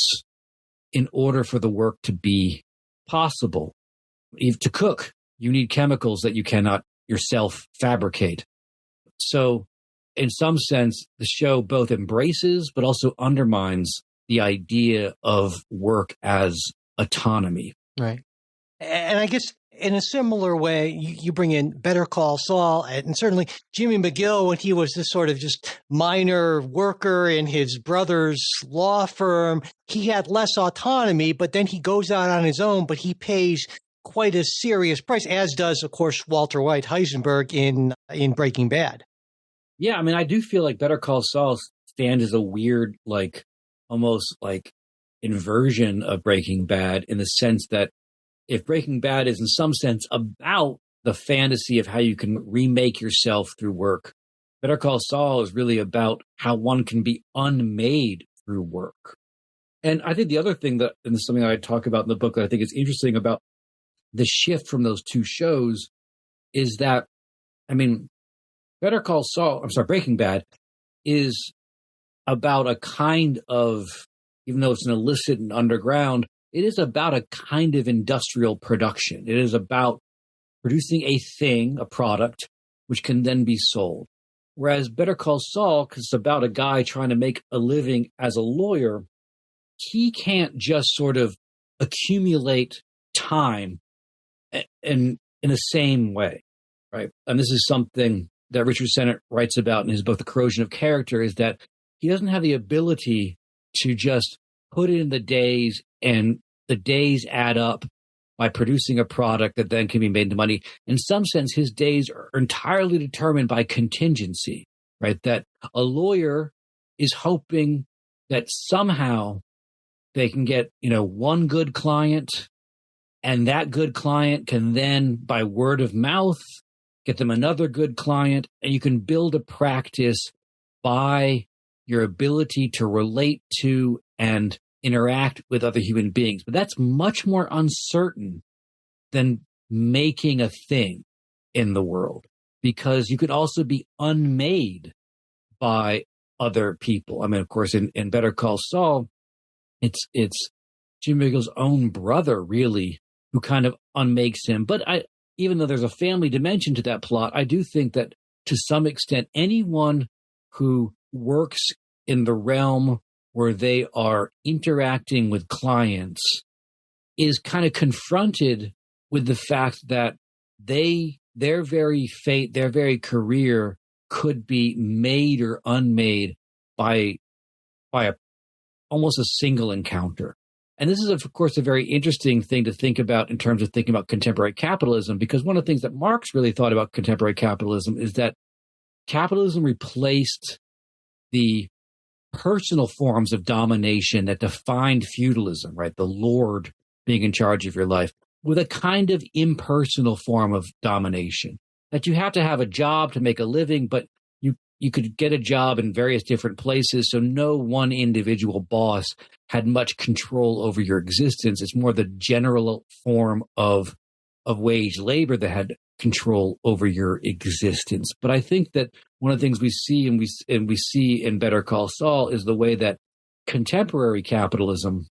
in order for the work to be possible. Even to cook, you need chemicals that you cannot yourself fabricate. So in some sense, the show both embraces but also undermines the idea of work as autonomy. Right. And I guess in a similar way, you bring in Better Call Saul, and certainly Jimmy McGill, when he was this sort of just minor worker in his brother's law firm, he had less autonomy, but then he goes out on his own, but he pays quite a serious price, as does, of course, Walter White Heisenberg in Breaking Bad. Yeah, I do feel like Better Call Saul stands as a weird, almost inversion of Breaking Bad, in the sense that if Breaking Bad is in some sense about the fantasy of how you can remake yourself through work, Better Call Saul is really about how one can be unmade through work. And I think the other thing that, and this is something I talk about in the book that I think is interesting about the shift from those two shows is that, I mean, Breaking Bad is about a kind of, even though it's an illicit and underground, it is about a kind of industrial production. It is about producing a thing, a product, which can then be sold. Whereas Better Call Saul, because it's about a guy trying to make a living as a lawyer, he can't just sort of accumulate time in the same way, right? And this is something that Richard Sennett writes about in his book, The Corrosion of Character, is that he doesn't have the ability to just put in the days and the days add up by producing a product that then can be made into money. In some sense, his days are entirely determined by contingency, right? That a lawyer is hoping that somehow they can get, one good client, and that good client can then, by word of mouth, get them another good client, and you can build a practice by your ability to relate to and interact with other human beings. But that's much more uncertain than making a thing in the world, because you could also be unmade by other people. I mean, of course, in Better Call Saul, it's Jim McGill's own brother, really, who kind of unmakes him. But even though there's a family dimension to that plot, I do think that to some extent, anyone who works in the realm where they are interacting with clients is kind of confronted with the fact that their very fate, their very career could be made or unmade by almost a single encounter. And this is, of course, a very interesting thing to think about in terms of thinking about contemporary capitalism, because one of the things that Marx really thought about contemporary capitalism is that capitalism replaced the personal forms of domination that defined feudalism, right? The lord being in charge of your life, with a kind of impersonal form of domination, that you have to have a job to make a living, but you could get a job in various different places. So no one individual boss had much control over your existence. It's more the general form of wage labor that had control over your existence. But I think that one of the things we see and we see in Better Call Saul is the way that contemporary capitalism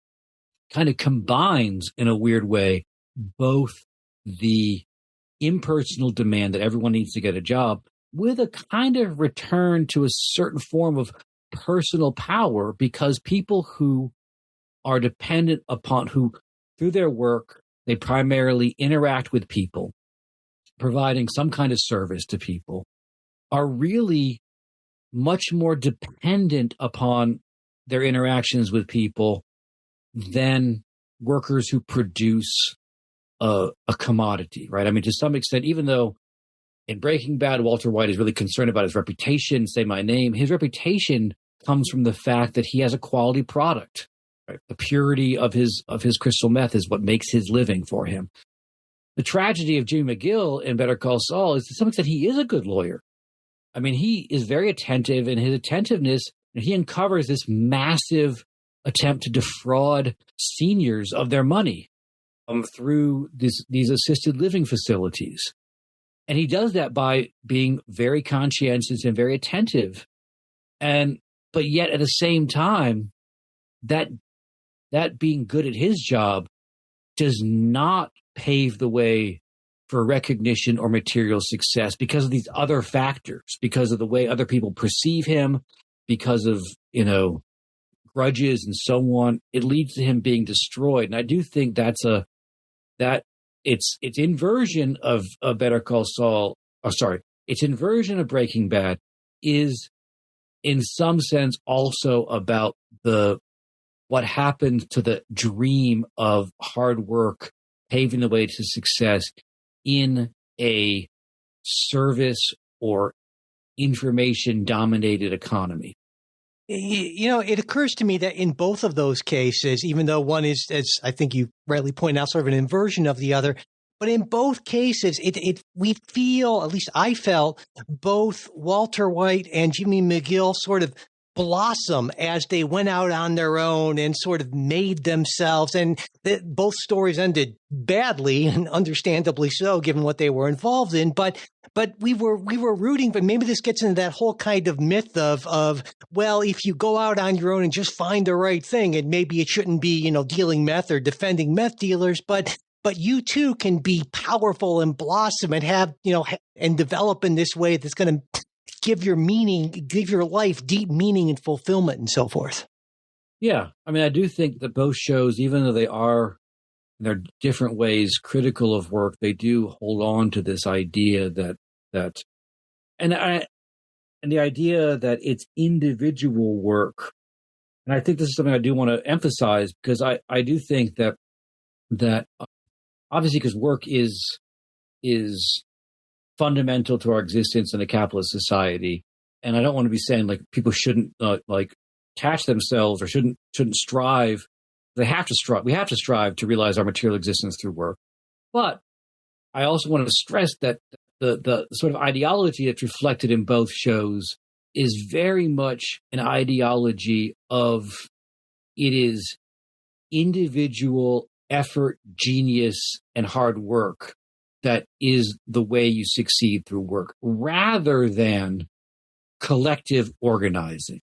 kind of combines, in a weird way, both the impersonal demand that everyone needs to get a job with a kind of return to a certain form of personal power, because people who are dependent upon, who through their work, they primarily interact with people, providing some kind of service to people, are really much more dependent upon their interactions with people than workers who produce a commodity, right? I mean, to some extent, even though in Breaking Bad, Walter White is really concerned about his reputation, say my name, his reputation comes from the fact that he has a quality product, right? The purity of his crystal meth is what makes his living for him. The tragedy of Jimmy McGill in Better Call Saul is, to some extent, he is a good lawyer. I mean, he is very attentive, and his attentiveness, he uncovers this massive attempt to defraud seniors of their money through these assisted living facilities. And he does that by being very conscientious and very attentive. But yet at the same time, that being good at his job does not pave the way for recognition or material success because of these other factors, because of the way other people perceive him, because of, grudges and so on. It leads to him being destroyed. And I do think its inversion of Better Call Saul, its inversion of Breaking Bad is in some sense also about what happened to the dream of hard work paving the way to success in a service or information dominated economy. It occurs to me that in both of those cases, even though one is, as I think you rightly point out, sort of an inversion of the other, but in both cases, we feel, at least I felt, both Walter White and Jimmy McGill sort of blossom as they went out on their own and sort of made themselves. And both stories ended badly, and understandably so, given what they were involved in. But we were rooting. But maybe this gets into that whole kind of myth of well, if you go out on your own and just find the right thing, and maybe it shouldn't be dealing meth or defending meth dealers, but you too can be powerful and blossom and have and develop in this way that's going to give your life deep meaning and fulfillment and so forth. Yeah. I mean, I do think that both shows, even though they are in their different ways critical of work, they do hold on to this idea that and the idea that it's individual work. And I think this is something I do want to emphasize, because I do think that obviously, because work is fundamental to our existence in a capitalist society, and I don't want to be saying like people shouldn't attach themselves or shouldn't strive. They have to strive. We have to strive to realize our material existence through work. But I also want to stress that the sort of ideology that's reflected in both shows is very much an ideology of it is individual effort, genius, and hard work that is the way you succeed through work, rather than collective organizing,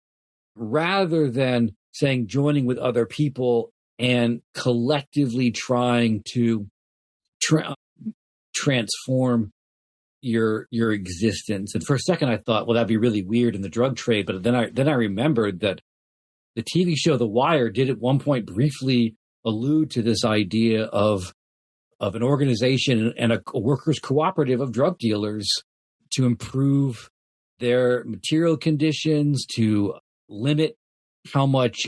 rather than saying joining with other people and collectively trying to transform your existence. And for a second, I thought, well, that'd be really weird in the drug trade. But then I remembered that the TV show The Wire did at one point briefly allude to this idea of an organization and a workers' cooperative of drug dealers to improve their material conditions, to limit how much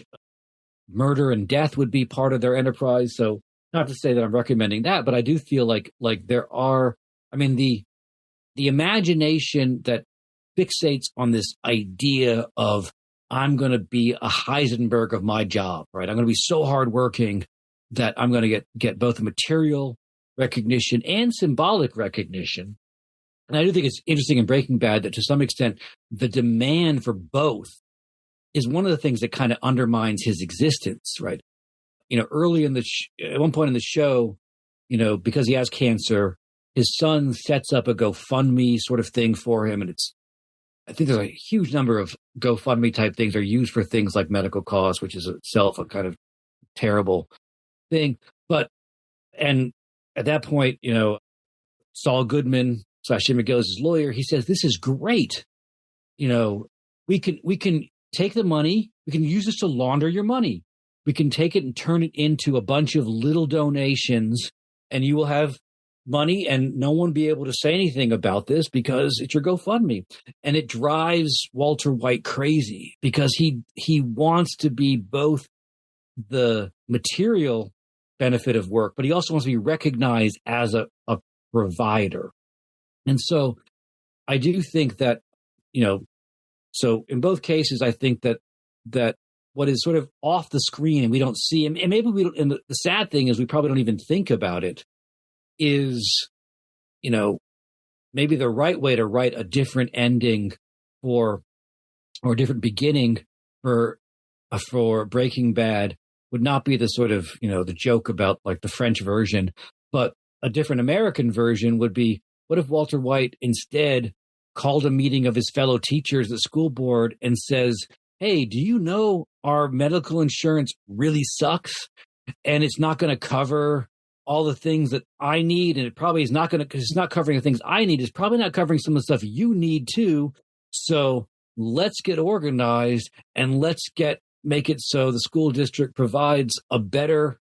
murder and death would be part of their enterprise. So not to say that I'm recommending that, but I do feel like there are, I mean, the imagination that fixates on this idea of I'm going to be a Heisenberg of my job, right? I'm going to be so hardworking that I'm going to get both material recognition and symbolic recognition. And I do think it's interesting in Breaking Bad that to some extent, the demand for both is one of the things that kind of undermines his existence, right? Early in at one point in the show, because he has cancer, his son sets up a GoFundMe sort of thing for him. And I think there's a huge number of GoFundMe type things are used for things like medical costs, which is itself a kind of terrible thing. And at that point, Saul Goodman / Jim McGill's lawyer, he says, this is great. We can take the money, we can use this to launder your money. We can take it and turn it into a bunch of little donations, and you will have money and no one will be able to say anything about this because it's your GoFundMe. And it drives Walter White crazy because he wants to be both the material benefit of work, but he also wants to be recognized as a provider. And so I do think that, so in both cases, I think that what is sort of off the screen and we don't see, and maybe we don't, and the sad thing is we probably don't even think about it, is, maybe the right way to write a different ending or a different beginning for Breaking Bad would not be the sort of, the joke about like the French version, but a different American version would be, what if Walter White instead called a meeting of his fellow teachers at school board and says, hey, do you know our medical insurance really sucks and it's not going to cover all the things that I need, and it probably is not going to, because it's not covering the things I need, it's probably not covering some of the stuff you need too. So let's get organized and let's make it so the school district provides a better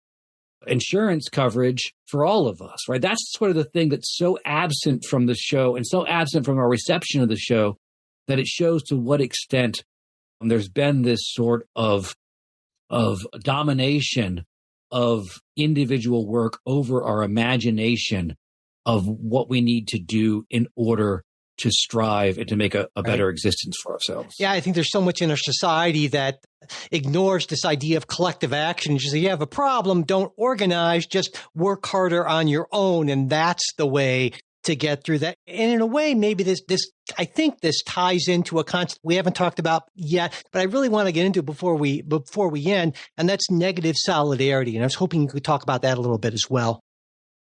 insurance coverage for all of us, right? That's sort of the thing that's so absent from the show and so absent from our reception of the show that it shows to what extent there's been this sort of domination of individual work over our imagination of what we need to do in order to strive and to make a better existence for ourselves. Yeah, I think there's so much in our society that ignores this idea of collective action. Just say, you have a problem, don't organize, just work harder on your own. And that's the way to get through that. And in a way, maybe I think this ties into a concept we haven't talked about yet, but I really want to get into before we end, and that's negative solidarity. And I was hoping you could talk about that a little bit as well.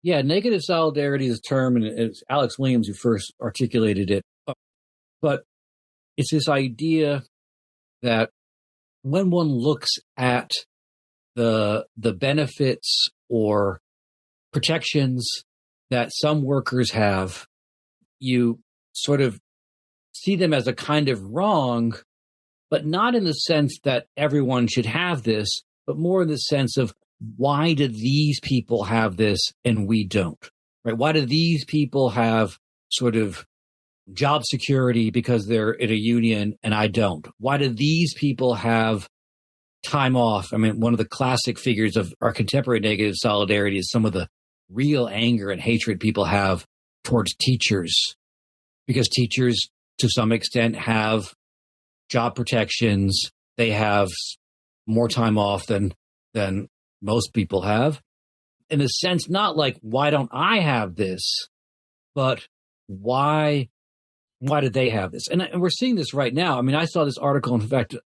Yeah, negative solidarity is a term, and it's Alex Williams who first articulated it. But it's this idea that when one looks at the benefits or protections that some workers have, you sort of see them as a kind of wrong, but not in the sense that everyone should have this, but more in the sense of, why do these people have this and we don't? Right? Why do these people have sort of job security because they're in a union and I don't? Why do these people have time off? I mean, one of the classic figures of our contemporary negative solidarity is some of the real anger and hatred people have towards teachers, because teachers, to some extent, have job protections. They have more time off than most people have. In a sense, not like, why don't I have this, but why did they have this? And we're seeing this right now. I mean, I saw this article, in fact, it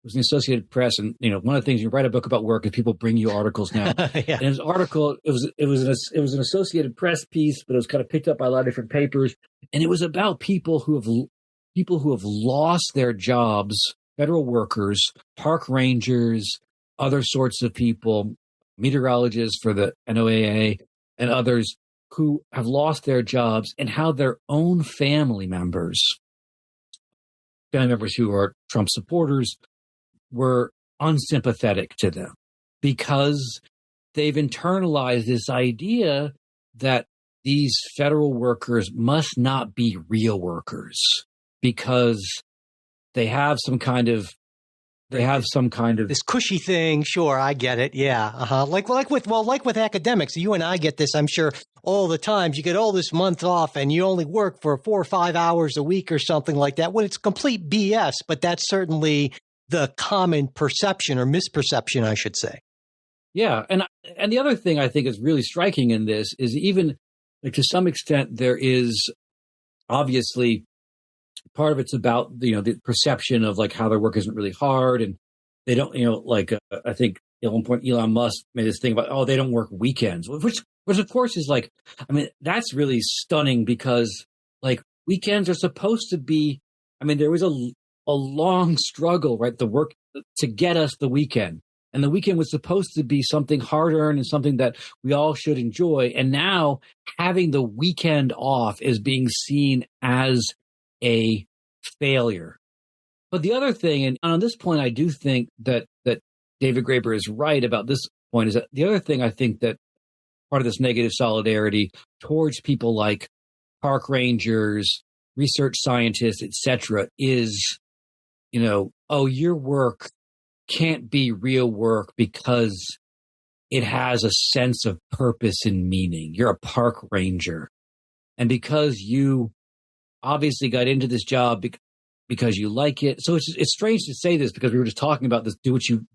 was in the Associated Press, and one of the things you write a book about work is people bring you articles now. Yeah. And his article, it was an Associated Press piece, but it was kind of picked up by a lot of different papers, and it was about people who have lost their jobs, federal workers, park rangers, other sorts of people, meteorologists for the NOAA, and others who have lost their jobs, and how their own family members who are Trump supporters, were unsympathetic to them because they've internalized this idea that these federal workers must not be real workers because they have some kind of this cushy thing. Sure, I get it. Yeah, like with academics, you and I get this, I'm sure, all the time. You get all this month off, and you only work for 4 or 5 hours a week or something like that. Well, it's complete BS, but that's certainly the common perception, or misperception, I should say. Yeah, and the other thing I think is really striking in this is, even like, to some extent, there is obviously part of it's about the perception of like how their work isn't really hard, and they don't I think at one point Elon Musk made this thing about, they don't work weekends, which of course is like, I mean, that's really stunning, because like weekends are supposed to be, I mean, there was a long struggle, right? The work to get us the weekend, and the weekend was supposed to be something hard earned and something that we all should enjoy. And now having the weekend off is being seen as a failure. But the other thing, and on this point, I do think that David Graeber is right about this point, is that the other thing I think that part of this negative solidarity towards people like park rangers, research scientists, etc., is, your work can't be real work because it has a sense of purpose and meaning. You're a park ranger, and because you obviously got into this job because you like it. So it's strange to say this, because we were just talking about this, do what you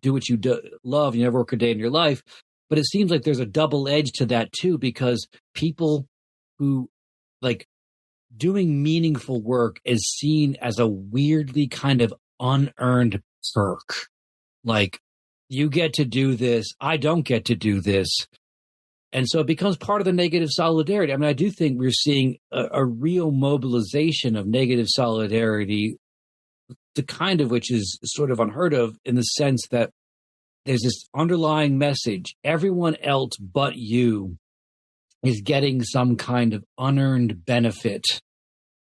love, you never work a day in your life. But it seems like there's a double edge to that too, because people who like doing meaningful work is seen as a weirdly kind of unearned perk. Like, you get to do this, I don't get to do this. And so it becomes part of the negative solidarity. I mean, I do think we're seeing a real mobilization of negative solidarity, the kind of which is sort of unheard of, in the sense that there's this underlying message. Everyone else but you is getting some kind of unearned benefit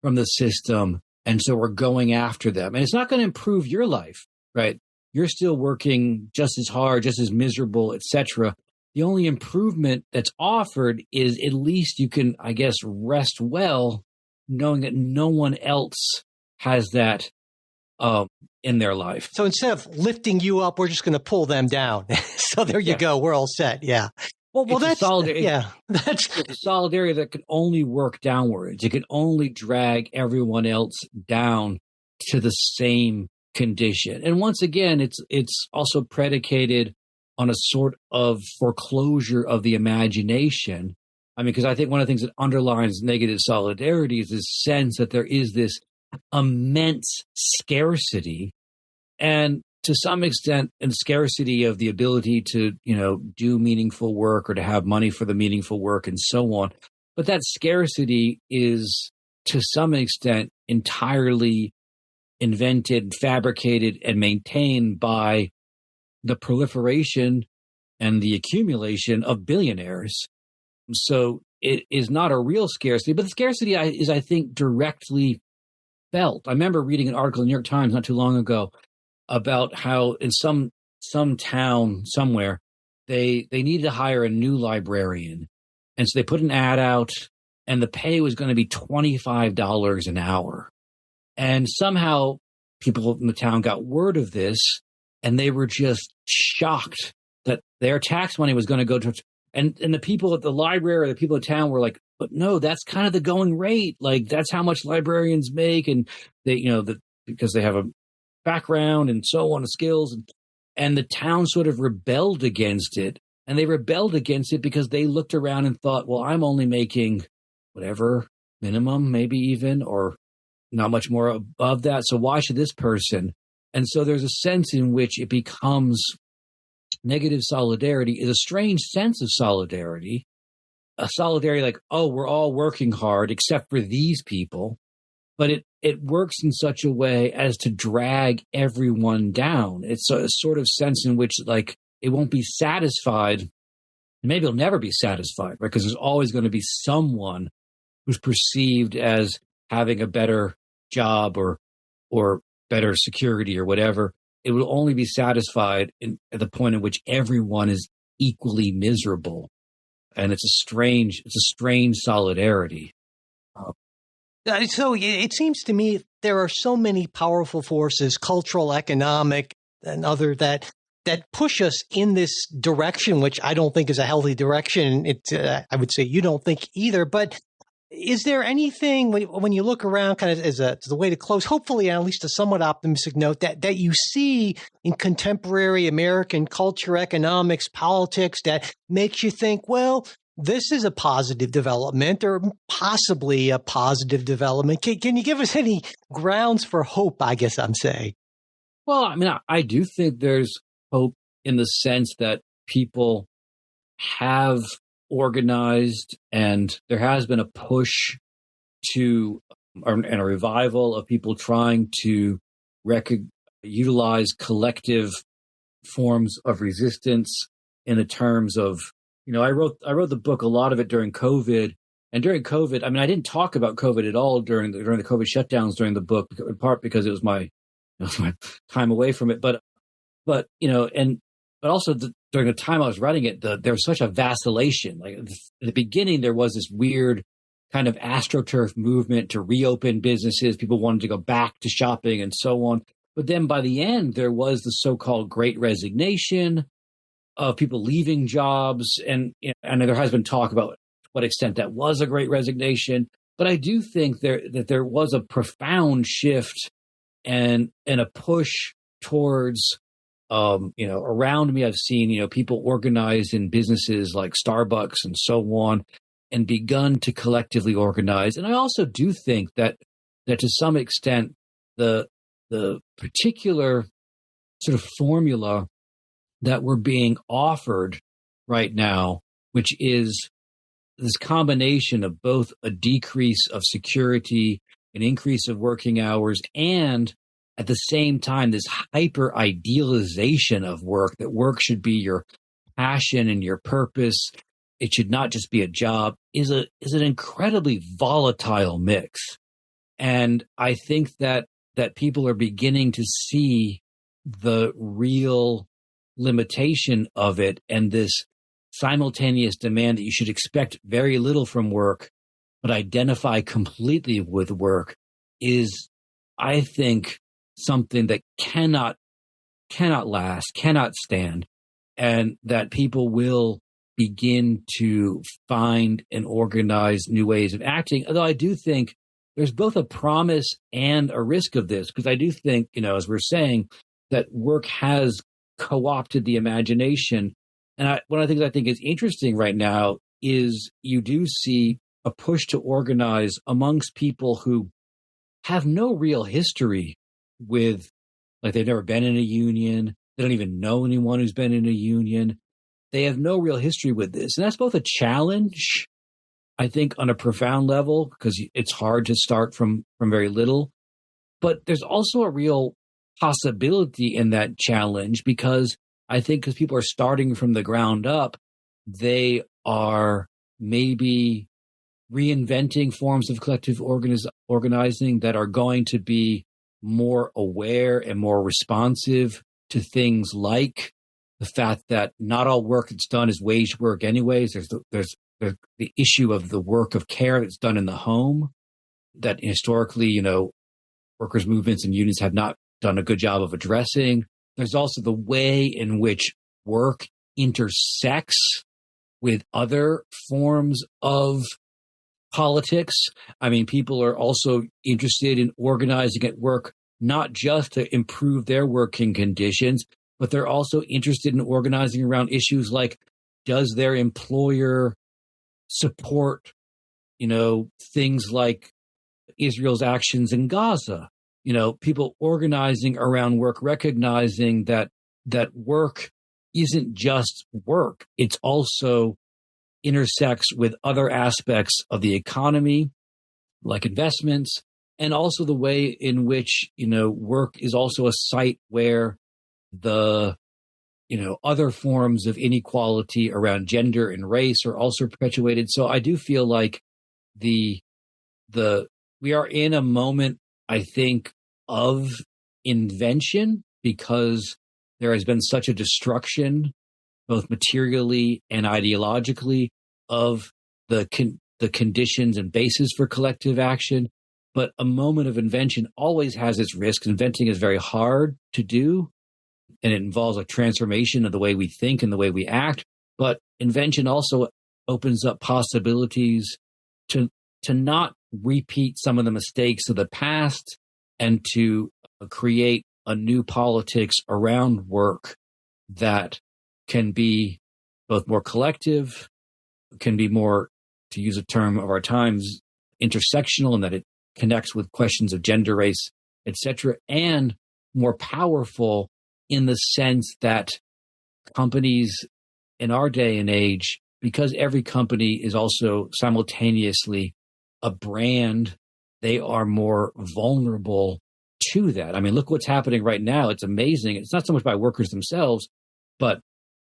from the system. And so we're going after them. And it's not going to improve your life, right? You're still working just as hard, just as miserable, etc. The only improvement that's offered is, at least you can, I guess, rest well knowing that no one else has that in their life. So instead of lifting you up, we're just going to pull them down. So there you go. We're all set. Yeah. Well, that's that's a solidarity that can only work downwards. It can only drag everyone else down to the same condition. And once again, it's also predicated on a sort of foreclosure of the imagination, I mean, because I think one of the things that underlines negative solidarity is this sense that there is this immense scarcity, and to some extent, a scarcity of the ability to, do meaningful work or to have money for the meaningful work and so on. But that scarcity is, to some extent, entirely invented, fabricated, and maintained by the proliferation and the accumulation of billionaires. So it is not a real scarcity, but the scarcity is, I think, directly felt. I remember reading an article in the New York Times not too long ago about how in some town somewhere, they needed to hire a new librarian. And so they put an ad out, and the pay was going to be $25 an hour. And somehow people in the town got word of this, and they were just shocked that their tax money was going to go to, and the people at the library, the people in town were like, but no, that's kind of the going rate. Like, that's how much librarians make. And they, because they have a background and so on, the skills. And the town sort of rebelled against it. And they rebelled against it because they looked around and thought, well, I'm only making whatever, minimum, maybe even, or not much more above that. So why should this person? And so there's a sense in which it becomes negative solidarity is a strange sense of solidarity, a solidarity like, oh, we're all working hard except for these people. But it works in such a way as to drag everyone down. It's a sort of sense in which, like, it won't be satisfied. And maybe it'll never be satisfied, right? Because there's always going to be someone who's perceived as having a better job or better security or whatever. It will only be satisfied at the point at which everyone is equally miserable. And it's a strange solidarity. So it seems to me there are so many powerful forces, cultural, economic, and other, that push us in this direction, which I don't think is a healthy direction. I would say you don't think either. But is there anything, when you look around, kind of as a way to close, hopefully at least a somewhat optimistic note, that you see in contemporary American culture, economics, politics, that makes you think, well, this is a positive development, or possibly a positive development? Can you give us any grounds for hope, I guess I'm saying? Well, I mean, I do think there's hope in the sense that people have organized, and there has been a push to, and a revival of people trying to utilize collective forms of resistance in the terms of, I wrote the book, a lot of it during COVID. And during COVID, I mean, I didn't talk about COVID at all during the COVID shutdowns during the book, in part because it was my time away from it. But also during the time I was writing it, there was such a vacillation. Like at the beginning, there was this weird kind of astroturf movement to reopen businesses. People wanted to go back to shopping and so on. But then by the end, there was the so-called Great Resignation of people leaving jobs. And there has been talk about what extent that was a Great Resignation. But I do think that there was a profound shift and a push towards, around me, I've seen, people organize in businesses like Starbucks and so on, and begun to collectively organize. And I also do think that to some extent, the particular sort of formula that we're being offered right now, which is this combination of both a decrease of security, an increase of working hours, and at the same time, this hyper idealization of work, that work should be your passion and your purpose. It should not just be a job, is an incredibly volatile mix. And I think that people are beginning to see the real limitation of it, and this simultaneous demand that you should expect very little from work, but identify completely with work, is, I think, something that cannot last, cannot stand, and that people will begin to find and organize new ways of acting. Although I do think there's both a promise and a risk of this, because I do think, as we're saying, that work has co-opted the imagination. And one of the things I think is interesting right now is you do see a push to organize amongst people who have no real history with, like, they've never been in a union. They don't even know anyone who's been in a union. They have no real history with this. And that's both a challenge, I think, on a profound level, because it's hard to start from very little. But there's also a real possibility in that challenge, because I think because people are starting from the ground up, they are maybe reinventing forms of collective organizing that are going to be more aware and more responsive to things like the fact that not all work that's done is wage work anyways. There's the issue of the work of care that's done in the home that historically, workers' movements and unions have not done a good job of addressing. There's also the way in which work intersects with other forms of politics. I mean, people are also interested in organizing at work, not just to improve their working conditions, but they're also interested in organizing around issues like, does their employer support, things like Israel's actions in Gaza? People organizing around work, recognizing that work isn't just work. It's also intersects with other aspects of the economy, like investments, and also the way in which, work is also a site where the, other forms of inequality around gender and race are also perpetuated. So I do feel like we are in a moment, I think, of invention, because there has been such a destruction, both materially and ideologically, of the conditions and basis for collective action. But a moment of invention always has its risks. Inventing is very hard to do, and it involves a transformation of the way we think and the way we act. But invention also opens up possibilities to not repeat some of the mistakes of the past, and to create a new politics around work that can be both more collective, can be more, to use a term of our times, intersectional, in that it connects with questions of gender, race, etc., and more powerful in the sense that companies in our day and age, because every company is also simultaneously a brand, they are more vulnerable to that. I mean, look what's happening right now. It's amazing. It's not so much by workers themselves, but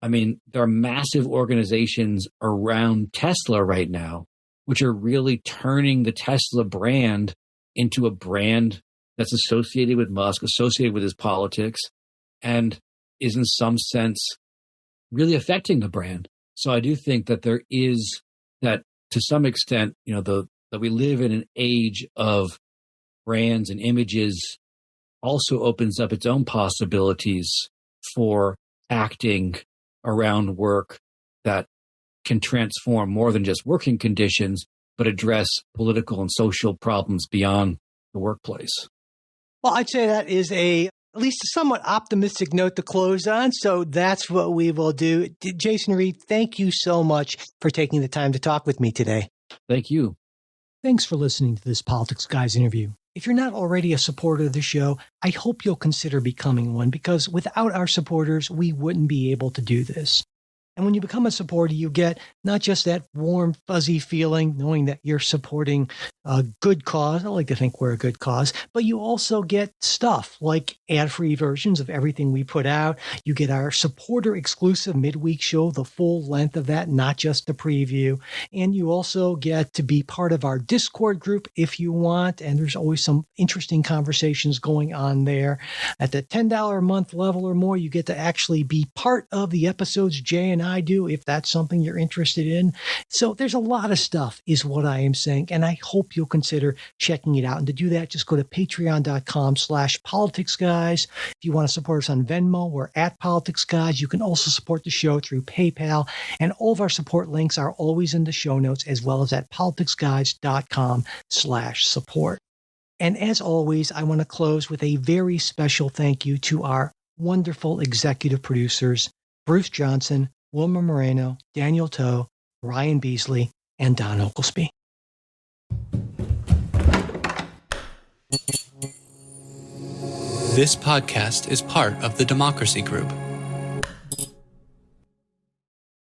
I mean, there are massive organizations around Tesla right now, which are really turning the Tesla brand into a brand that's associated with Musk, associated with his politics, and is in some sense really affecting the brand. So I do think that there is that, to some extent, that we live in an age of brands and images also opens up its own possibilities for acting around work that can transform more than just working conditions, but address political and social problems beyond the workplace. Well, I'd say that is at least a somewhat optimistic note to close on. So that's what we will do. Jason Reed, thank you so much for taking the time to talk with me today. Thank you. Thanks for listening to this Politics Guys interview. If you're not already a supporter of the show, I hope you'll consider becoming one, because without our supporters, we wouldn't be able to do this. And when you become a supporter, you get not just that warm, fuzzy feeling, knowing that you're supporting a good cause. I like to think we're a good cause, but you also get stuff like ad-free versions of everything we put out. You get our supporter exclusive midweek show, the full length of that, not just the preview. And you also get to be part of our Discord group if you want. And there's always some interesting conversations going on there. At the $10 a month level or more, you get to actually be part of the episodes Jay and I do, if that's something you're interested in. So there's a lot of stuff, is what I am saying. And I hope you'll consider checking it out. And to do that, just go to patreon.com/politicsguys. If you want to support us on Venmo, we're at Politics Guys. You can also support the show through PayPal. And all of our support links are always in the show notes, as well as at politicsguys.com/support. And as always, I want to close with a very special thank you to our wonderful executive producers, Bruce Johnson, Wilma Moreno, Daniel Toe, Ryan Beasley, and Don Oglesby. This podcast is part of the Democracy Group,